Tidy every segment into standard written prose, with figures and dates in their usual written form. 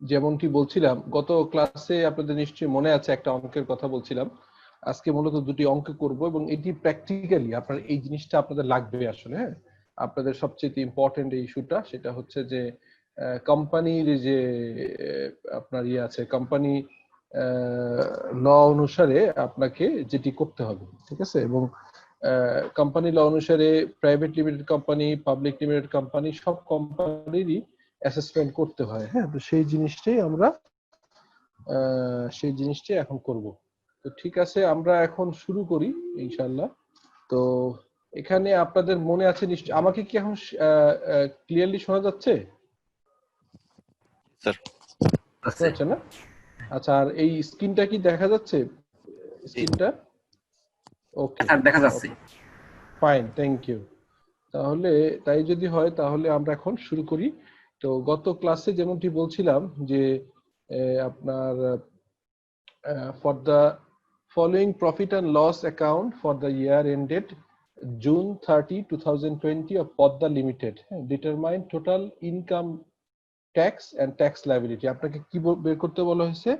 যেমনটি বলছিলাম গত ক্লাসে আপনাদের নিশ্চয়ই মনে আছে একটা অঙ্কের কথা বলছিলাম। আজকে মূলত দুটি অঙ্ক করব এবং এটি প্র্যাকটিক্যালি আপনার এই জিনিসটা আপনাদের লাগবে আসলে। হ্যাঁ, আপনাদের সবচেয়ে ইম্পর্টেন্ট এই ইস্যুটা সেটা হচ্ছে যে কোম্পানির যে আপনার ইয়ে আছে, কোম্পানি ল অনুসারে আপনাকে যেটি করতে হবে, ঠিক আছে? এবং কোম্পানি ল অনুসারে private limited company, public limited company সব কোম্পানিরই অ্যাসেসমেন্ট করতে হয়। হ্যাঁ, তো সেই জিনিসটাই এখন করব। তো ঠিক আছে, আমরা এখন শুরু করি ইনশাআল্লাহ। তো এখানে আপনাদের মনে আছে নিশ্চয়, আমাকে কি এখন ক্লিয়ারলি শোনা যাচ্ছে? স্যার শোনা যাচ্ছে না? আচ্ছা, আর এই স্ক্রিনটা কি দেখা যাচ্ছে? স্ক্রিনটা ওকে, স্যার দেখা যাচ্ছে। Fine, thank you. তাহলে তাই যদি হয় তাহলে আমরা এখন শুরু করি। তো গত ক্লাসে যেমনটি বলছিলাম যে আপনার for the following profit and loss account for the year ended June 30, 2020 of Podda Limited determine total income tax and tax liability। আপনাকে কি বের করতে বলা হয়েছে?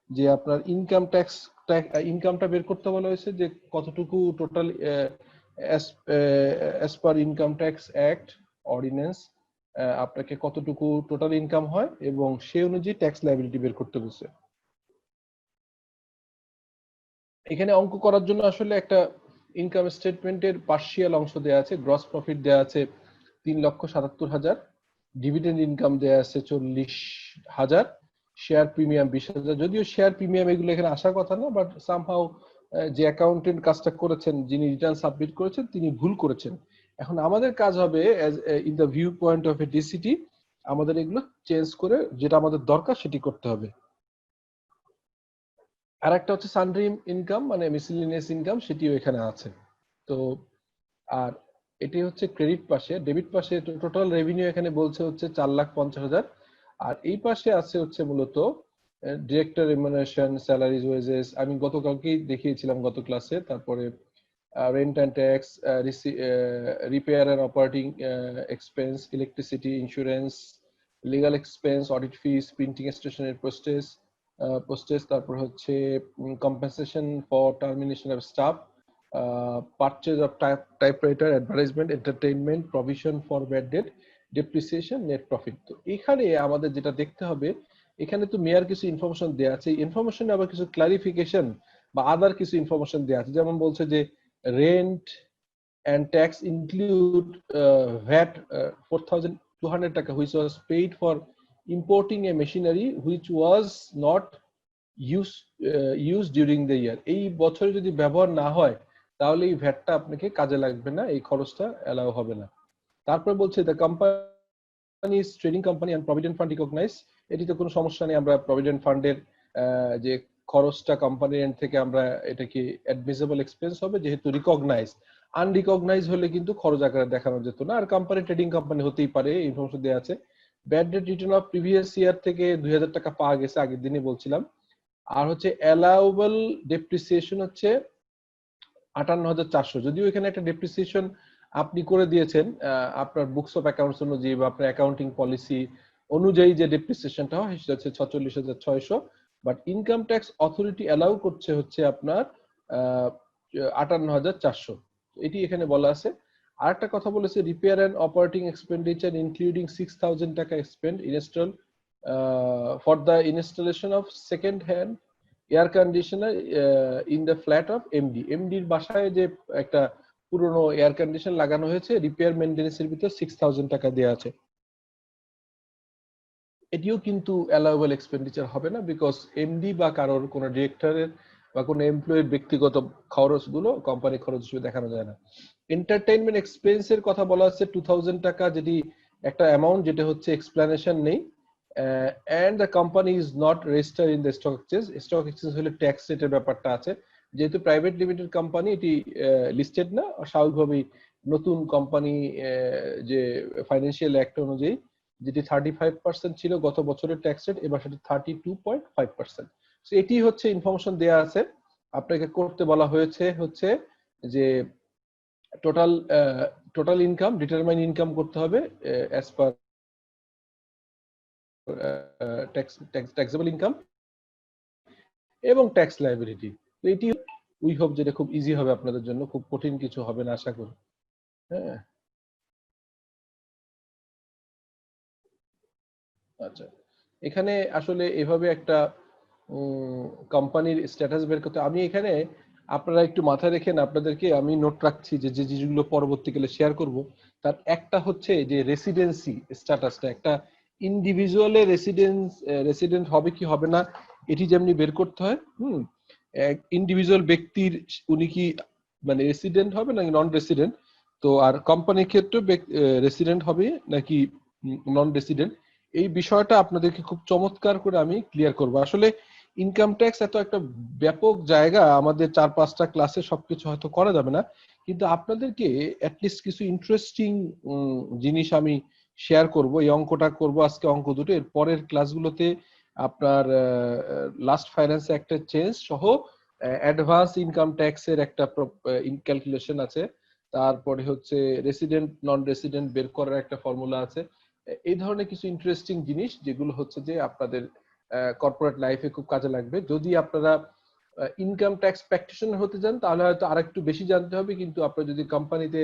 যে আপনার ইনকামটা বের করতে বলা হয়েছে যে কতটুকু total as per income tax act ordinance আপনাকে কতটুকু টোটাল ইনকাম হয় এবং সেই অনুযায়ী ট্যাক্স লায়াবিলিটি বের করতে বলছে। এখানে অঙ্ক করার জন্য আসলে একটা ইনকাম স্টেটমেন্টের পার্শিয়াল অংশ দেয়া আছে। গ্রস প্রফিট দেয়া আছে 3,77,000, ডিভিডেন্ড ইনকাম দেয়া আছে 40,000, শেয়ার প্রিমিয়াম 20,000। যদিও শেয়ার প্রিমিয়াম এগুলো এখানে আসার কথা না, বাট সামহাউ যে অ্যাকাউন্টেন্ট কাজটা করেছেন, যিনি রিটার্ন সাবমিট করেছেন, তিনি ভুল করেছেন। এখন আমাদের কাজ হবে in the viewpoint of a DCT আমাদের এগুলো চেঞ্জ করে যেটা আমাদের দরকার সেটি করতে হবে। আর একটা হচ্ছে সানড্রি ইনকাম মানে মিসেলেনিয়াস ইনকাম, সেটিও এখানে আছে। তো আর এটি হচ্ছে ক্রেডিট পাশে। ডেবিট পাশে টোটাল রেভিনিউ এখানে বলছে হচ্ছে 4,50,000। আর এই পাশে আছে হচ্ছে মূলত ডিরেক্টর রেমুনারেশন, স্যালারিজ, ওয়েজেস, আমি গতকালকেই দেখিয়েছিলাম গত ক্লাসে। তারপরে rent and tax, repair and operating expense, electricity, insurance, legal expense, audit fees, printing স্টেশনের পোস্টেজ, তারপর হচ্ছে compensation for termination of staff, purchase of typewriter, advertisement, entertainment, provision for bad debt, depreciation, net profit. তো এখানে আমাদের যেটা দেখতে হবে, এখানে তো মেয়ার কিছু ইনফরমেশন দেওয়া আছে, ইনফরমেশনে আবার কিছু ক্লারিফিকেশন বা আদার কিছু ইনফরমেশন দেওয়া আছে। যেমন বলছে যে rent and tax include VAT 4,200 টাকা which was paid for importing a machinery which was not used during the year। এই বছরে যদি ব্যবহার না হয় তাহলে এই ভ্যাটটা আপনাকে কাজে লাগবে না, এই খরচটা অ্যালাউ হবে না। তারপর বলছে the company is trading company and provident fund recognise. এটি তো কোনো সমস্যা নেই, আমরা প্রভিডেন্ট ফান্ডের যে খরচটা কোম্পানির এন্ড থেকে আমরা এটা কি অ্যাডমিসেবল এক্সপেন্স হবে, যেহেতু রিকগনাইজ। আনরিকগনাইজ হলে কিন্তু খরচ আকারে দেখানো যেত না। আর কোম্পানি ট্রেডিং কোম্পানি হতেই পারে, ইনফরমেশন দেওয়া আছে। Bad date return of previous year থেকে 2,000 টাকা পাওয়া গেছে, আগের দিনে বলছিলাম। আর হচ্ছে অ্যালাউয়েবল ডেপ্রিসিয়েশন হচ্ছে 58,400। যদিও এখানে একটা ডেপ্রিসিয়েশন আপনি করে দিয়েছেন আপনার বুকস অফ অ্যাকাউন্টস অনুযায়ী বা আপনার অ্যাকাউন্টিং পলিসি অনুযায়ী, যে ডেপ্রিসিয়েশনটা হয় সেটা হচ্ছে 46,600। But income tax authority allow করছে হচ্ছে আপনার 58,400, এটি এখানে বলা আছে। আরেকটা কথা বলেছে, repair and operating expenditure including 6,000 টাকা spend install for the installation of second hand air conditioner in the flat of MD. এমডির বাসায় যে একটা পুরনো এয়ার কন্ডিশন লাগানো হয়েছে, রিপেয়ার মেইনটেনেন্সের ভিতর 6,000 টাকা দেওয়া আছে। এটিও কিন্তু অ্যালাউয়েবল এক্সপেন্ডিচার হবে না, বিকজ এমডি বা কারোর কোনো ডিরেক্টরের বা কোনো এমপ্লয়ির ব্যক্তিগত খরচগুলো কোম্পানি খরচ হিসেবে দেখানো যায় না। এন্টারটেইনমেন্ট এক্সপেন্সের কথা বলা হচ্ছে 2,000 টাকা, যেটি একটা অ্যামাউন্ট যেটা হচ্ছে এক্সপ্লেনেশন নেই। and the company is not registered in the stock exchange। Stock exchange হলে ট্যাক্স রেটের ব্যাপারটা আছে, যেহেতু প্রাইভেট লিমিটেড কোম্পানি, এটি লিস্টেড না, স্বাভাবিকভাবেই নতুন কোম্পানি যে ফাইন্যান্সিয়াল অ্যাক্ট অনুযায়ী যেটি 35% ছিল গত বছরের ট্যাক্স রেট, এবার সেটা 32.5%। এটি হচ্ছে ইনফরমেশন দেয়া আছে। আপনাকে করতে বলা হয়েছে হচ্ছে যে টোটাল ইনকাম, ডিটারমাইন ইনকাম করতে হবে অ্যাজ পার ট্যাক্সেবল ইনকাম এবং ট্যাক্স লায়াবিলিটি। তো এটি উই হোপ যেটা খুব ইজি হবে আপনাদের জন্য, খুব কঠিন কিছু হবে না আশা করি। হ্যাঁ, আচ্ছা, এখানে আসলে এভাবে একটা কোম্পানির স্ট্যাটাস বের করতে আমি এখানে আপনারা একটু মাথায় রেখেন, আপনাদেরকে আমি নোট রাখছি যে যে জিনিসগুলো পরবর্তীকালে শেয়ার করব। তার একটা হচ্ছে যে রেসিডেন্সি স্ট্যাটাসটা, একটা ইন্ডিভিজুয়ালের রেসিডেন্ট হবে কি হবে না এটি যেমনি বের করতে হয়, এক ইন্ডিভিজুয়াল ব্যক্তির উনি কি মানে রেসিডেন্ট হবে নাকি নন রেসিডেন্ট, তো আর কোম্পানির ক্ষেত্রে রেসিডেন্ট হবে নাকি নন রেসিডেন্ট, এই বিষয়টা আপনাদেরকে খুব চমৎকার করে আমি ক্লিয়ার করব। আসলে ইনকাম ট্যাক্স এত একটা ব্যাপক জায়গা, আমাদের 4-5টা ক্লাসে সবকিছু হয়তো করা যাবে না, কিন্তু আপনাদেরকে অ্যাটলিস্ট কিছু ইন্টারেস্টিং জিনিস আমি শেয়ার করব। এই অঙ্কটা করব আজকে, অঙ্ক দুটো, এর পরের ক্লাসগুলোতে আপনার লাস্ট ফাইন্যান্স একটা চেঞ্জ সহ অ্যাডভান্স ইনকাম ট্যাক্সের একটা ক্যালকুলেশন আছে, তারপরে হচ্ছে রেসিডেন্ট নন রেসিডেন্ট বের করার একটা ফর্মুলা আছে। এই ধরনের কিছু ইন্টারেস্টিং জিনিস যেগুলো হচ্ছে যে আপনাদের কর্পোরেট লাইফে খুব কাজে লাগবে। যদি আপনারা ইনকাম ট্যাক্স প্র্যাকটিশনার হতে চান তাহলে হয়তো আরেকটু বেশি জানতে হবে, কিন্তু আপনারা যদি কোম্পানিতে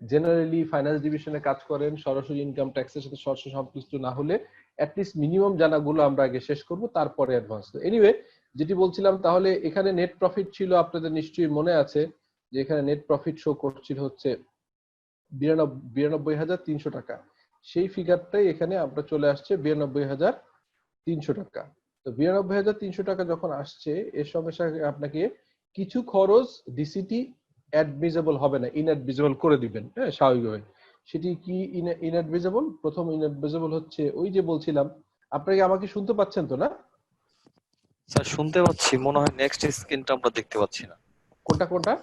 জেনারেলি ফাইন্যান্স ডিভিশনে কাজ করেন, সরাসরি ইনকাম ট্যাক্সের সাথে সরাসরি সম্পৃক্ত না হলে অ্যাটলিস্ট মিনিমাম জানাগুলো আমরা আগে শেষ করব, তারপরে অ্যাডভান্স। এনিওয়ে, যেটি বলছিলাম, তাহলে এখানে নেট প্রফিট ছিল, আপনাদের নিশ্চয়ই মনে আছে যে এখানে নেট প্রফিট শো করছিল হচ্ছে 92,300 টাকা। সেই ফিগারটাই এখানে আমরা চলে আসছে 92,300 টাকা। তো 92,300 টাকা যখন আসছে, এর সঙ্গে সঙ্গে আপনাকে কিছু খরচ ডিসিটি অ্যাডমিজেবল হবে না, ইনঅ্যাডমিজেবল করে দিবেন, হ্যাঁ, স্বাভাবিকভাবে। সেটি কি ইনঅ্যাডমিজেবল? প্রথম ইনঅ্যাডমিজেবল হচ্ছে ওই যে বলছিলাম, আপনারা কি আমাকে শুনতে পাচ্ছেন তো না? স্যার শুনতে পাচ্ছি, মনে হয় নেক্সট স্ক্রিনটা আমরা দেখতে পাচ্ছি না। কোনটা কোনটা?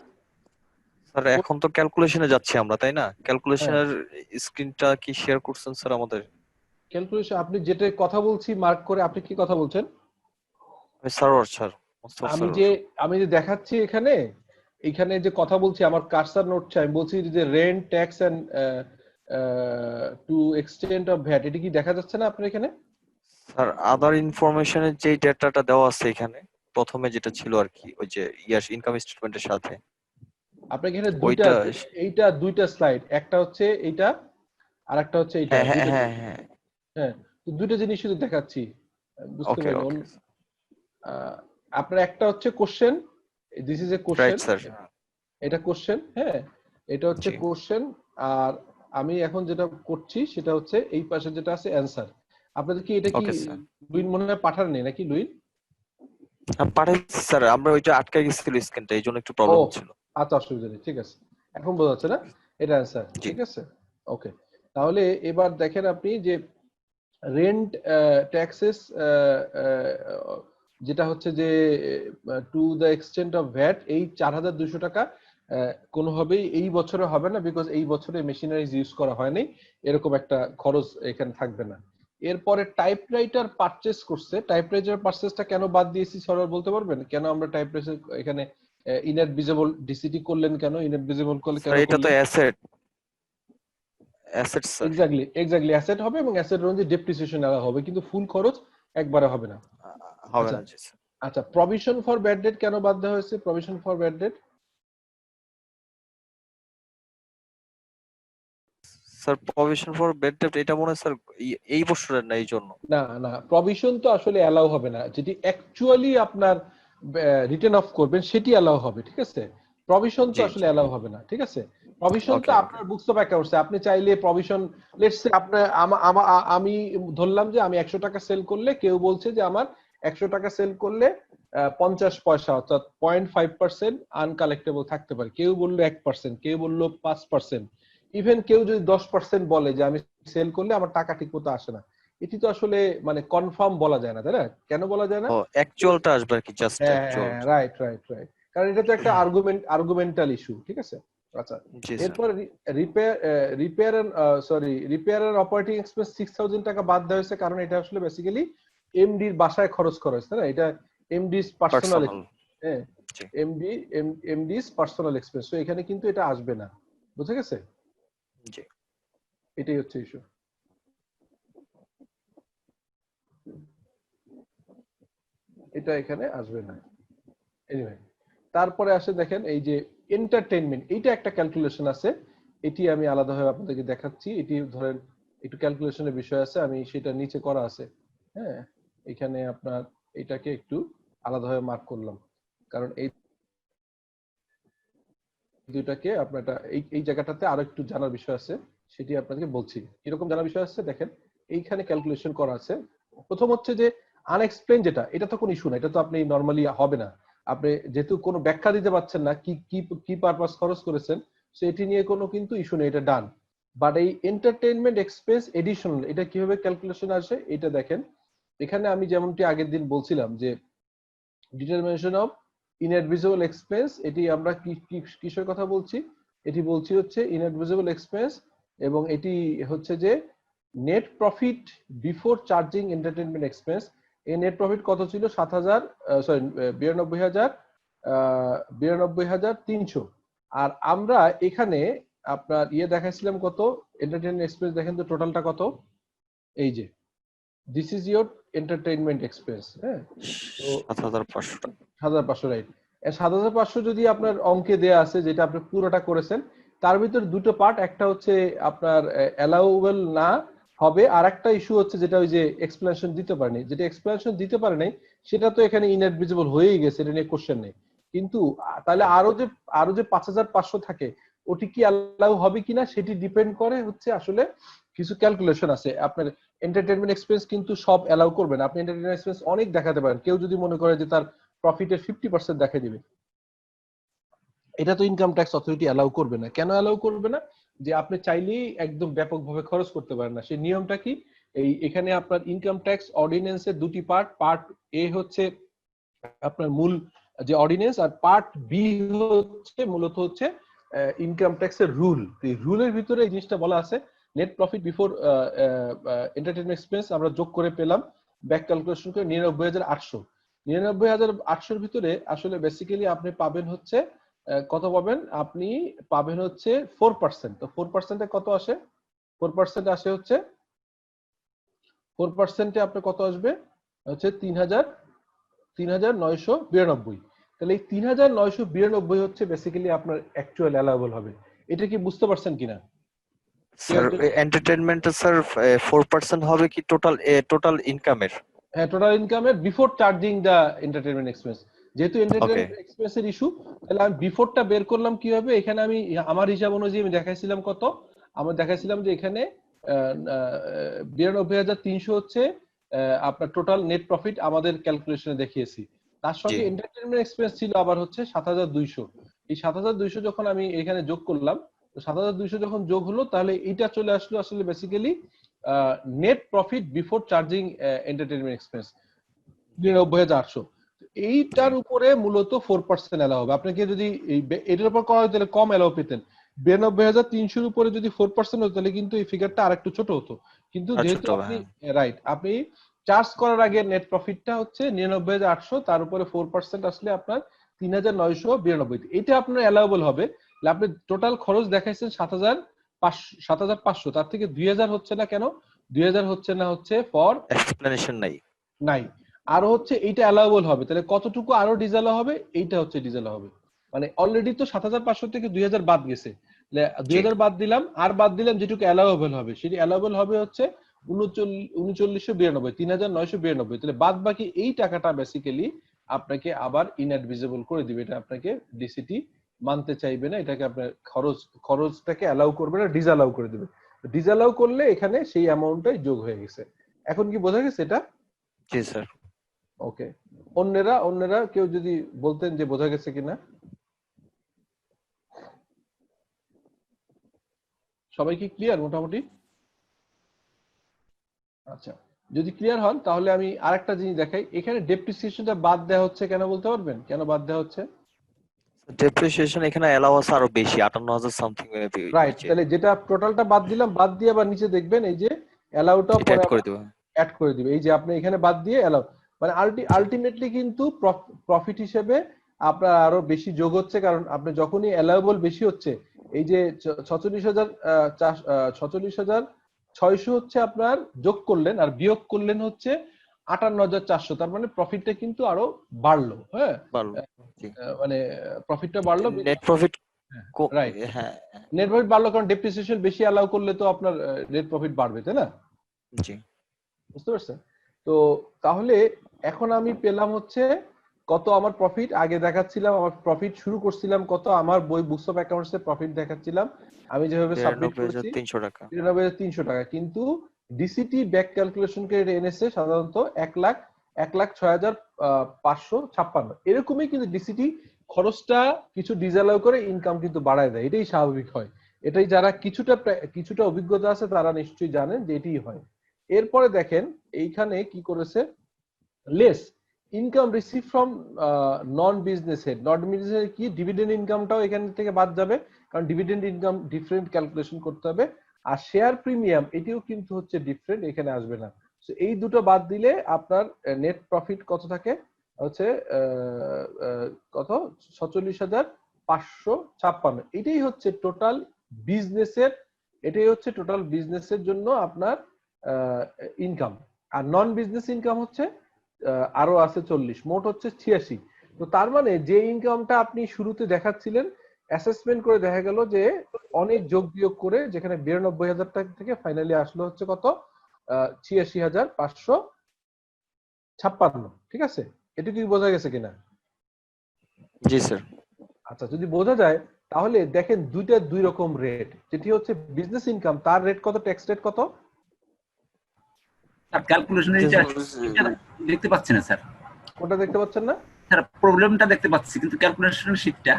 স্যার এখন তো ক্যালকুলেশনে যাচ্ছি আমরা, তাই না? হ্যাঁ, ক্যালকুলেশনের স্ক্রিনটা কি শেয়ার করছেন স্যার আমাদের? ক্যালকুলেশন আপনি যেটা কথা বলছি মার্ক করে, আপনি কি কথা বলছেন? সার্ভার স্যার, মোস্তফা আমি সার্ভার। যে আমি যে দেখাচ্ছি এখানে, এখানে যে কথা বলছি আমার কার্সার নড়ছে, আমি বলছি যে rent tax and to extent of VAT, এটা কি দেখা যাচ্ছে না আপনার এখানে? স্যার আদার ইনফরমেশনের যে ডেটাটা দেওয়া আছে এখানে, প্রথমে যেটা ছিল আর কি, ওই যে ইনকাম স্টেটমেন্টের সাথে, আপনার এখানে দুইটা, ওইটা। এইটা দুইটা স্লাইড, একটা হচ্ছে এইটা আর একটা হচ্ছে এইটা, হ্যাঁ হ্যাঁ দুইটা হ্যাঁ জিনিস। হ্যাঁ। হ্যাঁ, তো দুইটা জিনিস শুধু দেখাচ্ছি, বুঝতে ওকে পারেন। ওকে। আপনার একটা হচ্ছে question, this is a right question, sir. এটা কোশ্চেন, হ্যাঁ, এটা হচ্ছে জি। কোশ্চেন। আর আমি এখন যেটা করছি সেটা হচ্ছে এই পাশে যেটা আছে অ্যান্সার। আপনাদের কি এটা কি ওকে স্যার। লুইন মনে হয় পাঠাননি নাকি লুইন? পাঠাইছি স্যার, আমরা ওইটা আটকে গেছিল স্ক্রিনটা, এই জন্য একটু ও প্রবলেম হচ্ছিল। আচ্ছা, অসুবিধা নেই, ঠিক আছে, এখন বোঝা যাচ্ছে না? এটা অ্যান্সার, জি। ঠিক আছে, ওকে। তাহলে এবার দেখেন আপনি যে রেন্ট ট্যাক্সেস, যেটা হচ্ছে যে to the extent of VAT, এই 4,200 টাকা কোনোভাবেই এই বছরে হবে না, বিকজ এই বছরে মেশিনারিজ ইউজ করা হয়নি, এরকম একটা খরচ এখানে থাকবে না। এরপরে টাইপরাইটার পারচেস করছে, টাইপরাইটার পারচেসটা কেন বাদ দিয়েছি সরল বলতে পারবেন? কেন আমরা টাইপরাইটার এখানে ইনঅ্যাডমিজেবল ডিসিটি করলেন, কেন ইনঅ্যাডমিজেবল করলে স্যার কেন এটা তো করলেন? Asset, asset sir. Exactly exactly, asset হবে এবং অ্যাসেট অনুযায়ী ডেপ্রিসিয়েশন আলাদা হবে, কিন্তু ফুল খরচ একবারে হবে না। হবে আচ্ছা, না, জি স্যার। আচ্ছা, প্রভিশন ফর ব্যাড ডেট কেন বাদ দেওয়া হয়েছে? Provision for bad date, sir provision for bad date এটা মনে হয় স্যার এই বছরের না, এই জন্য। না না, প্রভিশন তো আসলে অ্যালাউ হবে না, যেটি অ্যাকচুয়ালি আপনার রিটার্ন অফ করবেন সেটি অ্যালাউ হবে, ঠিক আছে? প্রভিশন তো জি আসলে জি। অ্যালাউ হবে না, ঠিক আছে? প্রভিশন তো ওকে ওকে। আপনার বুকস অফ অ্যাকাউন্টস, আপনি চাইলে প্রভিশন, লেটস সে আপনার আমি ধরলাম যে আমি 100 টাকা সেল করলে, কেউ বলছে যে আমার 100 টাকা সেল করলে 50 পয়সা, অর্থাৎ 0.5% আনকালেক্টেবল থাকতে পারে, কেউ বললো 1%, কেউ বললো 5%, ইভেন কেউ যদি 10% বলে যে আমি সেল করলে আমার টাকা ঠিক মতো আসে না, এটি তো আসলে মানে কনফার্ম বলা যায় না, তাই না? কেন বলা যায় না? ও অ্যাকচুয়ালটা আসবে আর কি, জাস্ট হ্যাঁ অ্যাকচুয়াল। হ্যাঁ, রাইট রাইট রাইট, কারণ এটা তো একটা আর্গুমেন্টাল ইস্যু, ঠিক আছে? আচ্ছা, জি স্যার। এরপর repair repair repair and operating expense 6,000 টাকা বাদ দেওয়া হয়েছে, কারণ এটা আসলে বেসিক্যালি এমডির বাসায় খরচ করা হয়েছে, তাই না? এটা এমডিস পার্সোনাল, পার্সোনাল। হ্যাঁ, জি এমডি এমডিস পার্সোনাল এক্সপেন্স, তো এখানে কিন্তু এটা আসবে না, বুঝে গেছে? জি। এটাই হচ্ছে ইস্যু। এটা এখানে আসবে না। এনিওয়ে, তারপরে আসে দেখেন এই যে এন্টারটেইনমেন্ট, এইটা একটা ক্যালকুলেশন আছে, এটি আমি আলাদাভাবে আপনাদেরকে দেখাচ্ছি। এটি ধরেন একটু ক্যালকুলেশনের বিষয় আছে, আমি সেটা নিচে করা আছে। হ্যাঁ, এখানে আপনার এটাকে একটু আলাদাভাবে মার্ক করলাম, কারণ এই দুইটাকে আপনার এই জায়গাটাতে আরো একটু জানার বিষয় আছে, সেটি আপনাদেরকে বলছি। কিরকম জানার বিষয় আছে দেখেন, এইখানে ক্যালকুলেশন করা আছে। প্রথম হচ্ছে যে আনএক্সপ্লেইন, যেটা এটা তো কোনো ইস্যু না, এটা তো আপনি নরমালি হবে না। আপনি যেহেতু কোনো ব্যাখ্যা দিতে পারছেন না কি কি কি পারপাস খরচ করেছেন, সেটি নিয়ে কোনো কিন্তু ইস্যু নেই, এটা ডান। বাট এই এন্টারটেইনমেন্ট এক্সপেন্স এডিশনাল, এটা কিভাবে ক্যালকুলেশন আসে এটা দেখেন। এখানে আমি যেমনটি আগের দিন বলছিলাম যে ডিটারমিনেশন অফ ইনঅ্যাডমিসিবল এক্সপেন্স, এটি আমরা কিসের কথা বলছি, এটি বলছি হচ্ছে ইনঅ্যাডমিসিবল এক্সপেন্স, এবং এটি হচ্ছে যে net profit before charging entertainment expense. এই নেট প্রফিট কত ছিল? 7,000, সরি 92,300। আর আমরা এখানে আপনার দেখাইছিলাম কত এন্টারটেনমেন্ট এক্সপেন্স, দেখেন তো টোটালটা কত, এই যে this is your entertainment expense. হ্যাঁ, তো 7,500 টাকা। 7,500, রাইট। 7,500 যদি আপনার অঙ্কে দেয়া আছে, যেটা আপনি পুরোটা করেছেন, তার ভিতর দুটো পার্ট, একটা হচ্ছে আপনার অ্যালাউবেল না হবে, আর একটা ইস্যু হচ্ছে যেটা ওই যে এক্সপ্লেনেশন দিতে পারেনি, যেটা এক্সপ্লেনেশন দিতে পারে নাই সেটা তো এখানে ইনঅ্যাডমিসিবল হয়েই গেছে, এটা নিয়ে কোশ্চেন নেই। কিন্তু তাহলে আরো যে 5,500 থাকে, ওটি কি অ্যালাউ হবে কিনা সেটি ডিপেন্ড করে হচ্ছে আসলে কিছু ক্যালকুলেশন আছে। আপনার এন্টারটেইনমেন্ট এক্সপেন্স কিন্তু সব অ্যালাউ করবে না। আপনি এন্টারটেইনমেন্ট এক্সপেন্স অনেক দেখাতে পারেন, কেউ যদি মনে করে যে তার প্রফিটের 50% দেখাই দিবে, এটা তো ইনকাম ট্যাক্স অথরিটি অ্যালাউ করবে না। কেন অ্যালাউ করবে না? যে আপনি চাইলেই একদম ব্যাপকভাবে খরচ করতে পারেন না। সেই নিয়মটা কি? এখানে আপনার ইনকাম ট্যাক্স অর্ডিন্যান্সের দুটি পার্ট, পার্ট এ হচ্ছে আপনার মূল যে অর্ডিন্যান্স, আর পার্ট বি হচ্ছে মূলত হচ্ছে ইনকাম ট্যাক্সের রুল। এই রুলের ভিতরে এই জিনিসটা বলা আছে, net profit before entertainment expense আমরা যোগ করে পেলাম ব্যাক ক্যালকুলেশন করে 99,800। 99,800-র ভিতরে আসলে বেসিক্যালি আপনি পাবেন হচ্ছে কত পাবেন? আপনি পাবেন হচ্ছে 4%। তো 4%-এ কত আসে? 4% আসে হচ্ছে 4%-এ আপনার কত আসবে? হচ্ছে 3,992। তাহলে এই 3,992 হচ্ছে বেসিক্যালি আপনার অ্যাকচুয়াল অ্যালাউবল হবে। এটা কি বুঝতে পারছেন কিনা? স্যার এন্টারটেইনমেন্টে স্যার 4% হবে কি টোটাল ইনকামের? হ্যাঁ, টোটাল ইনকামের বিফোর চার্জিং দা এন্টারটেইনমেন্ট এক্সপেন্স। যেহেতু ওকে। এন্টারটেইনমেন্ট এক্সপেন্সের ইস্যু, তাহলে আমি বিফোরটা বের করলাম কিভাবে? এখানে আমি আমার হিসাব অনুযায়ী আমি দেখাইছিলাম কত, আমরা দেখাইছিলাম যে এখানে 92,300 হচ্ছে আপনার টোটাল নেট প্রফিট আমাদের ক্যালকুলেশনে দেখিয়েছি। তার জি। সঙ্গে এন্টারটেইনমেন্ট এক্সপেন্স ছিল আবার হচ্ছে 7,200। এই 7,200 যখন আমি এখানে যোগ করলাম, তো 7,200 যখন যোগ হলো, তাহলে এইটা চলে আসলো আসলে basically net profit before charging entertainment expense 99,800। এইটার উপরে মূলত 4% অ্যালাউ হবে। আপনাকে যদি এটার উপর করা হতো তাহলে কম অ্যালাউ পেতেন। 92,300-র উপরে যদি 4% হতো তাহলে কিন্তু এই ফিগারটা আরেকটু ছোট হতো। কিন্তু আর যেহেতু ছোট, আপনি হ্যাঁ। রাইট, আপনি চার্জ করার আগে নেট প্রফিটটা হচ্ছে 99,800, তার উপরে 4% আসলে আপনার 3,992। এটা আপনার অ্যালাউবল হবে। আপনি টোটাল খরচ দেখাইছেন 7,500, তার থেকে 2,000 হচ্ছে না কেন? 2,000 হচ্ছে না হচ্ছে ফর এক্সপ্লেনেশন নাই। নাই। আরো হচ্ছে এইটা অ্যালাউবল হবে, তাহলে কতটুকু আরো ডিজালা হবে? এইটা হচ্ছে ডিজালা হবে। মানে অলরেডি তো 7,500 থেকে 2,000 বাদ গেছে, 2,000 বাদ দিলাম, আর বাদ দিলাম যেটুকু অ্যালাউবল হবে, সেটি অ্যালাউবল হবে হচ্ছে 3992, 3,992। তাহলে বাদ বাকি এই টাকাটা বেসিক্যালি আপনাকে আবার ইনঅ্যাডমিসিবল করে দিবে। এটা আপনাকে ডিসিটি মানতে চাইবে না, এটাকে আপনার খরচটাকে অ্যালাউ করবে না, ডিসঅ্যালাউ করে দিবে। ডিসঅ্যালাউ করলে এখানে সেই অ্যামাউন্টটাই যোগ হয়ে গেছে। এখন কি বোঝা গেছে এটা? জি স্যার। ওকে, অন্যরা কেউ যদি বলতেন যে বোঝা গেছে কিনা। সবাই কি ক্লিয়ার মোটামুটি? আচ্ছা, যদি ক্লিয়ার হন তাহলে আমি আরেকটা জিনিস দেখাই। এখানে ডেপ্রিসিয়েশনটা বাদ দেওয়া হচ্ছে কেন, বলতে পারবেন কেন বাদ দেওয়া হচ্ছে? ডেপ্রিসিয়েশন এখানে অ্যালাউ আছে আরো বেশি, 58,000 সামথিং মেবি রাইট, নিচে। তাহলে যেটা টোটালটা বাদ দিলাম, বাদ দিয়ে আবার নিচে দেখবেন এই যে অ্যালাউটা এটা পরে অ্যাড আবার করে দেবো। অ্যাড করে দিবে। এই যে আপনি এখানে বাদ দিয়ে অ্যালাউ, মানে আলটিমেটলি কিন্তু প্রফিট হিসেবে আপনার আরো বেশি যোগ হচ্ছে, কারণ আপনি যখনই অ্যালাউবল বেশি হচ্ছে, এই যে 46,600 হচ্ছে আপনার যোগ করলেন, আর বিয়োগ করলেন হচ্ছে 58,400, তার মানে প্রফিটটা কিন্তু আরো বাড়লো। হ্যাঁ, ভালো। জি। মানে প্রফিটটা বাড়লো। নেট প্রফিট রাইট, হ্যাঁ। নেট প্রফিট বাড়লো কারণ ডেপ্রিসিয়েশন বেশি অ্যালাউ করলে তো আপনার নেট প্রফিট বাড়বে, তাই না? জি বুঝতে পারছেন? তো তাহলে এখন আমি পেলাম হচ্ছে কত আমার প্রফিট। আগে দেখাচ্ছিলাম আমার প্রফিট শুরু করছিলাম কত, আমার বই books of accounts A profit দেখাচ্ছিলাম আমি যেভাবে সাবমিট করেছি 93,300 টাকা। 93,300 টাকা। কিন্তু ডিসিটি ব্যাক ক্যালকুলেশন কে এনেছে সাধারণত 1,06,556 এরকমই, কিন্তু ডিসিটি খরচটা কিছু ডিসঅ্যালাউ করে ইনকাম কিন্তু বাড়ায় দেয়, এটাই স্বাভাবিক হয়। এটাই যারা কিছুটা অভিজ্ঞতা আছে তারা নিশ্চয়ই জানেন যে এটাই হয়। এরপরে দেখেন এইখানে কি করেছে, less income receive from non business head. Non business head কি, ডিভিডেন্ড ইনকামটাও এখান থেকে বাদ যাবে, কারণ ডিভিডেন্ড ইনকাম ডিফারেন্ট ক্যালকুলেশন করতে হবে। আর শেয়ার প্রিমিয়াম এটিও কিন্তু হচ্ছে ডিফারেন্ট, এখানে আসবে না। তো এই দুটো বাদ দিলে আপনার নেট প্রফিট কত থাকে হচ্ছে কত, 47,556। এটাই হচ্ছে টোটাল বিজনেসের, এটাই হচ্ছে টোটাল বিজনেসের জন্য আপনার ইনকাম। আর নন বিজনেস ইনকাম হচ্ছে আরো আছে 40, মোট হচ্ছে 86। তো তার মানে যে ইনকামটা আপনি শুরুতে দেখাচ্ছিলেন, অ্যাসেসমেন্ট করে দেখা গেল যে অনেক যোগ বিয়োগ করে যেখানে 92,000 টাকা থেকে ফাইনালি আসলো হচ্ছে কত, 86,556। ঠিক আছে, এটা কি বোঝা গেছে কিনা? জি স্যার। আচ্ছা, যদি বোঝা যায় তাহলে দেখেন দুইটা দুই রকম রেট। যেটি হচ্ছে বিজনেস ইনকাম, তার রেট কত, ট্যাক্স রেট কত? স্যার ক্যালকুলেশনের এটা দেখতে পাচ্ছি না স্যার। কোনটা দেখতে পাচ্ছেন না স্যার? প্রবলেমটা দেখতে পাচ্ছি কিন্তু ক্যালকুলেশনের শীটটা।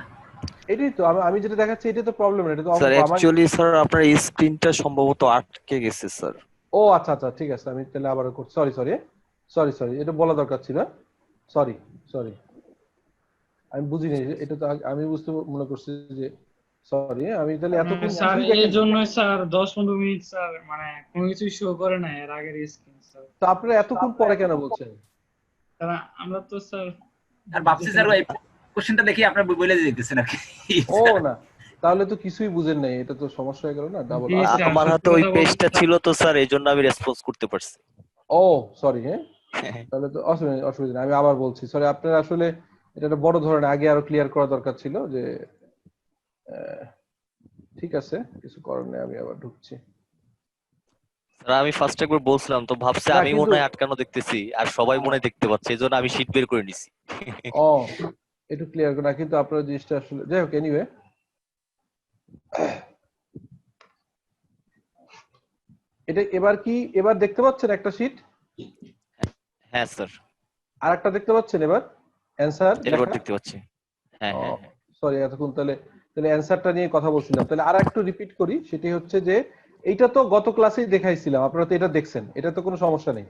এটাই তো আমি যেটা দেখাচ্ছি, এটাই তো প্রবলেম। এটা তো স্যার আমার। অ্যাকচুয়ালি স্যার আপনার স্ক্রিনটা সম্ভবত আটকে গেছে স্যার। ও আচ্ছা আচ্ছা, ঠিক আছে, আমি তাহলে আবার করছি। সরি সরি সরি সরি, এটা বলা দরকার ছিল। সরি সরি, আমি বুঝিনি এটা তো আমি বুঝতে মনে করছি যে সরি, আমি তাহলে এতক্ষণ স্যার কিছুই এই দেখেন। জন্য স্যার 10-15 মিনিট স্যার মানে কোনো কিছু শো করে না এর আগের স্ক্রিন স্যার। তো আপনারা এতক্ষণ পরে কেন বলছেন? তারা আমরা তো স্যার আর ভাবছি স্যার ওই কোশ্চেনটা দেখি আপনার বলে দিতেছেন আর কি। ও না, তাহলে তো কিছুই বুঝেন নাই, এটা তো সমস্যা হয়ে গেল না, ডাবল। জি স্যার, আমার হাতে সত্যি ওই কথা পেজটা বলতে ছিল তো স্যার, এই জন্য আমি রেসপন্স করতে পারছি। ও সরি, হ্যাঁ, তাহলে তো অসুবিধা নেই, আমি আবার বলছি সরি। আপনারা আসলে এটা একটা বড় ধরনের, আগে আরো ক্লিয়ার করা দরকার ছিল যে ঠিক আছে, কিছু করার নেই, আমি আবার ঢুকছি। স্যার আমি ফার্স্ট একবার বলছিলাম তো ভাবছি না, আমি কিন্তু মনে হয় আটকানো দেখতেছি আর সবাই মনে হয় দেখতে পাচ্ছে, এই জন্য আমি শীট বের করে নিছি। ও একটু ক্লিয়ার করে না, কিন্তু আপনার জিনিসটা আসলে যাই হোক, এনিওয়ে এটা এবার দেখতে পাচ্ছেন একটা শীট, হ্যাঁ স্যার, আর একটা দেখতে পাচ্ছেন এবার অ্যানসার এবার লেখা। দেখতে পাচ্ছি। হ্যাঁ হ্যাঁ হ্যাঁ। সরি, এতক্ষণ তাহলে অ্যানসারটা নিয়ে কথা বলছিলাম। তাহলে আর একটু রিপিট করি, সেটি হচ্ছে যে এইটা তো গত ক্লাসেই দেখাইছিলাম, আপনারা তো এটা দেখছেন, এটা তো কোনো সমস্যা নেই।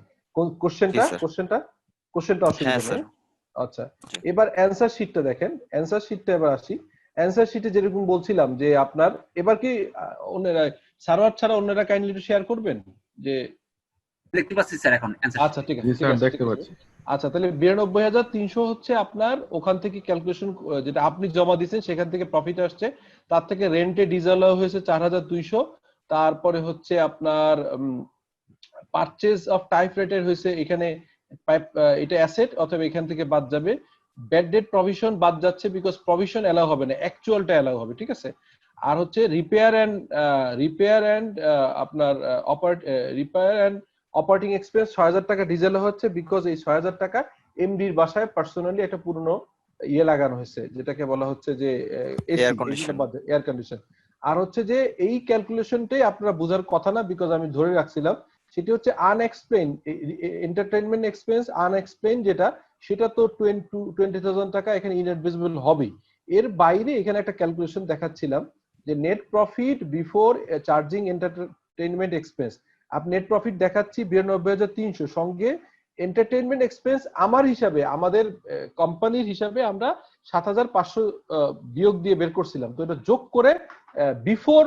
জি স্যার। কোশ্চেনটা অসুবিধা হ্যাঁ নেই। স্যার। আচ্ছা, এবার অ্যানসার শিটটা দেখেন। অ্যানসার শিটটা এবার আসি। অ্যানসার শিটে যেরকম বলছিলাম যে আপনার এবার কি অন্যরা সার্ভার ছাড়া অন্যরা কাইন্ডলি একটু শেয়ার করবেন যে। দেখতে পাচ্ছি স্যার এখন অ্যানসার। আচ্ছা ঠিক আছে, জি ঠিক স্যার, আছে, দেখতে ঠিক আছে। পাচ্ছি। আচ্ছা, তাহলে 92,300 হচ্ছে আপনার ওখান থেকে ক্যালকুলেশন, যেটা আপনি জমা দিয়েছেন সেখান থেকে প্রফিট আসছে। তার থেকে রেন্টে ডিসঅ্যালাউ হয়েছে 4,200। তারপরে হচ্ছে আপনার পারচেজ অফ টাইপ রেটের হয়েছে এখানে এটা অ্যাসেট, অথবা এখান থেকে বাদ যাবে। ব্যাড ডেট প্রভিশন বাদ যাচ্ছে, বিকজ প্রভিশন এলাও হবে না, অ্যাকচুয়ালটা এলাও হবে। ঠিক আছে। আর হচ্ছে রিপেয়ার এন্ড আপনার রিপেয়ার এন্ড অপারেটিং এক্সপেন্স 6,000 টাকা ডিজেল হচ্ছে, বিকজ এই 6,000 টাকা এমডির বাসায় পার্সোনালি একটা পুরনো ইয়ে লাগানো হয়েছে, যেটাকে বলা হচ্ছে যে এয়ার কন্ডিশন। Air condition. আর হচ্ছে যে এই ক্যালকুলেশনটাই আপনারা বোঝার কথা না, বিকজ আমি ধরে রাখছিলাম সেটি হচ্ছে আনএক্সপ্লেইন এন্টারটেইনমেন্ট এক্সপেন্স আনএক্সপ্লেইন, যেটা সেটা তো 20,000 টাকা এখানে ইনএডমিসিবল হবেই। এর বাইরে এখানে একটা ক্যালকুলেশন দেখাচ্ছিলাম যে net profit before charging entertainment expense. আপনি নেট প্রফিট দেখাচ্ছি 92,300, সঙ্গে এন্টারটেইনমেন্ট এক্সপেন্স আমার হিসাবে, আমাদের কোম্পানির হিসাবে আমরা 7,500 বিয়োগ দিয়ে বের করছিলাম। তো এটা যোগ করে বিফোর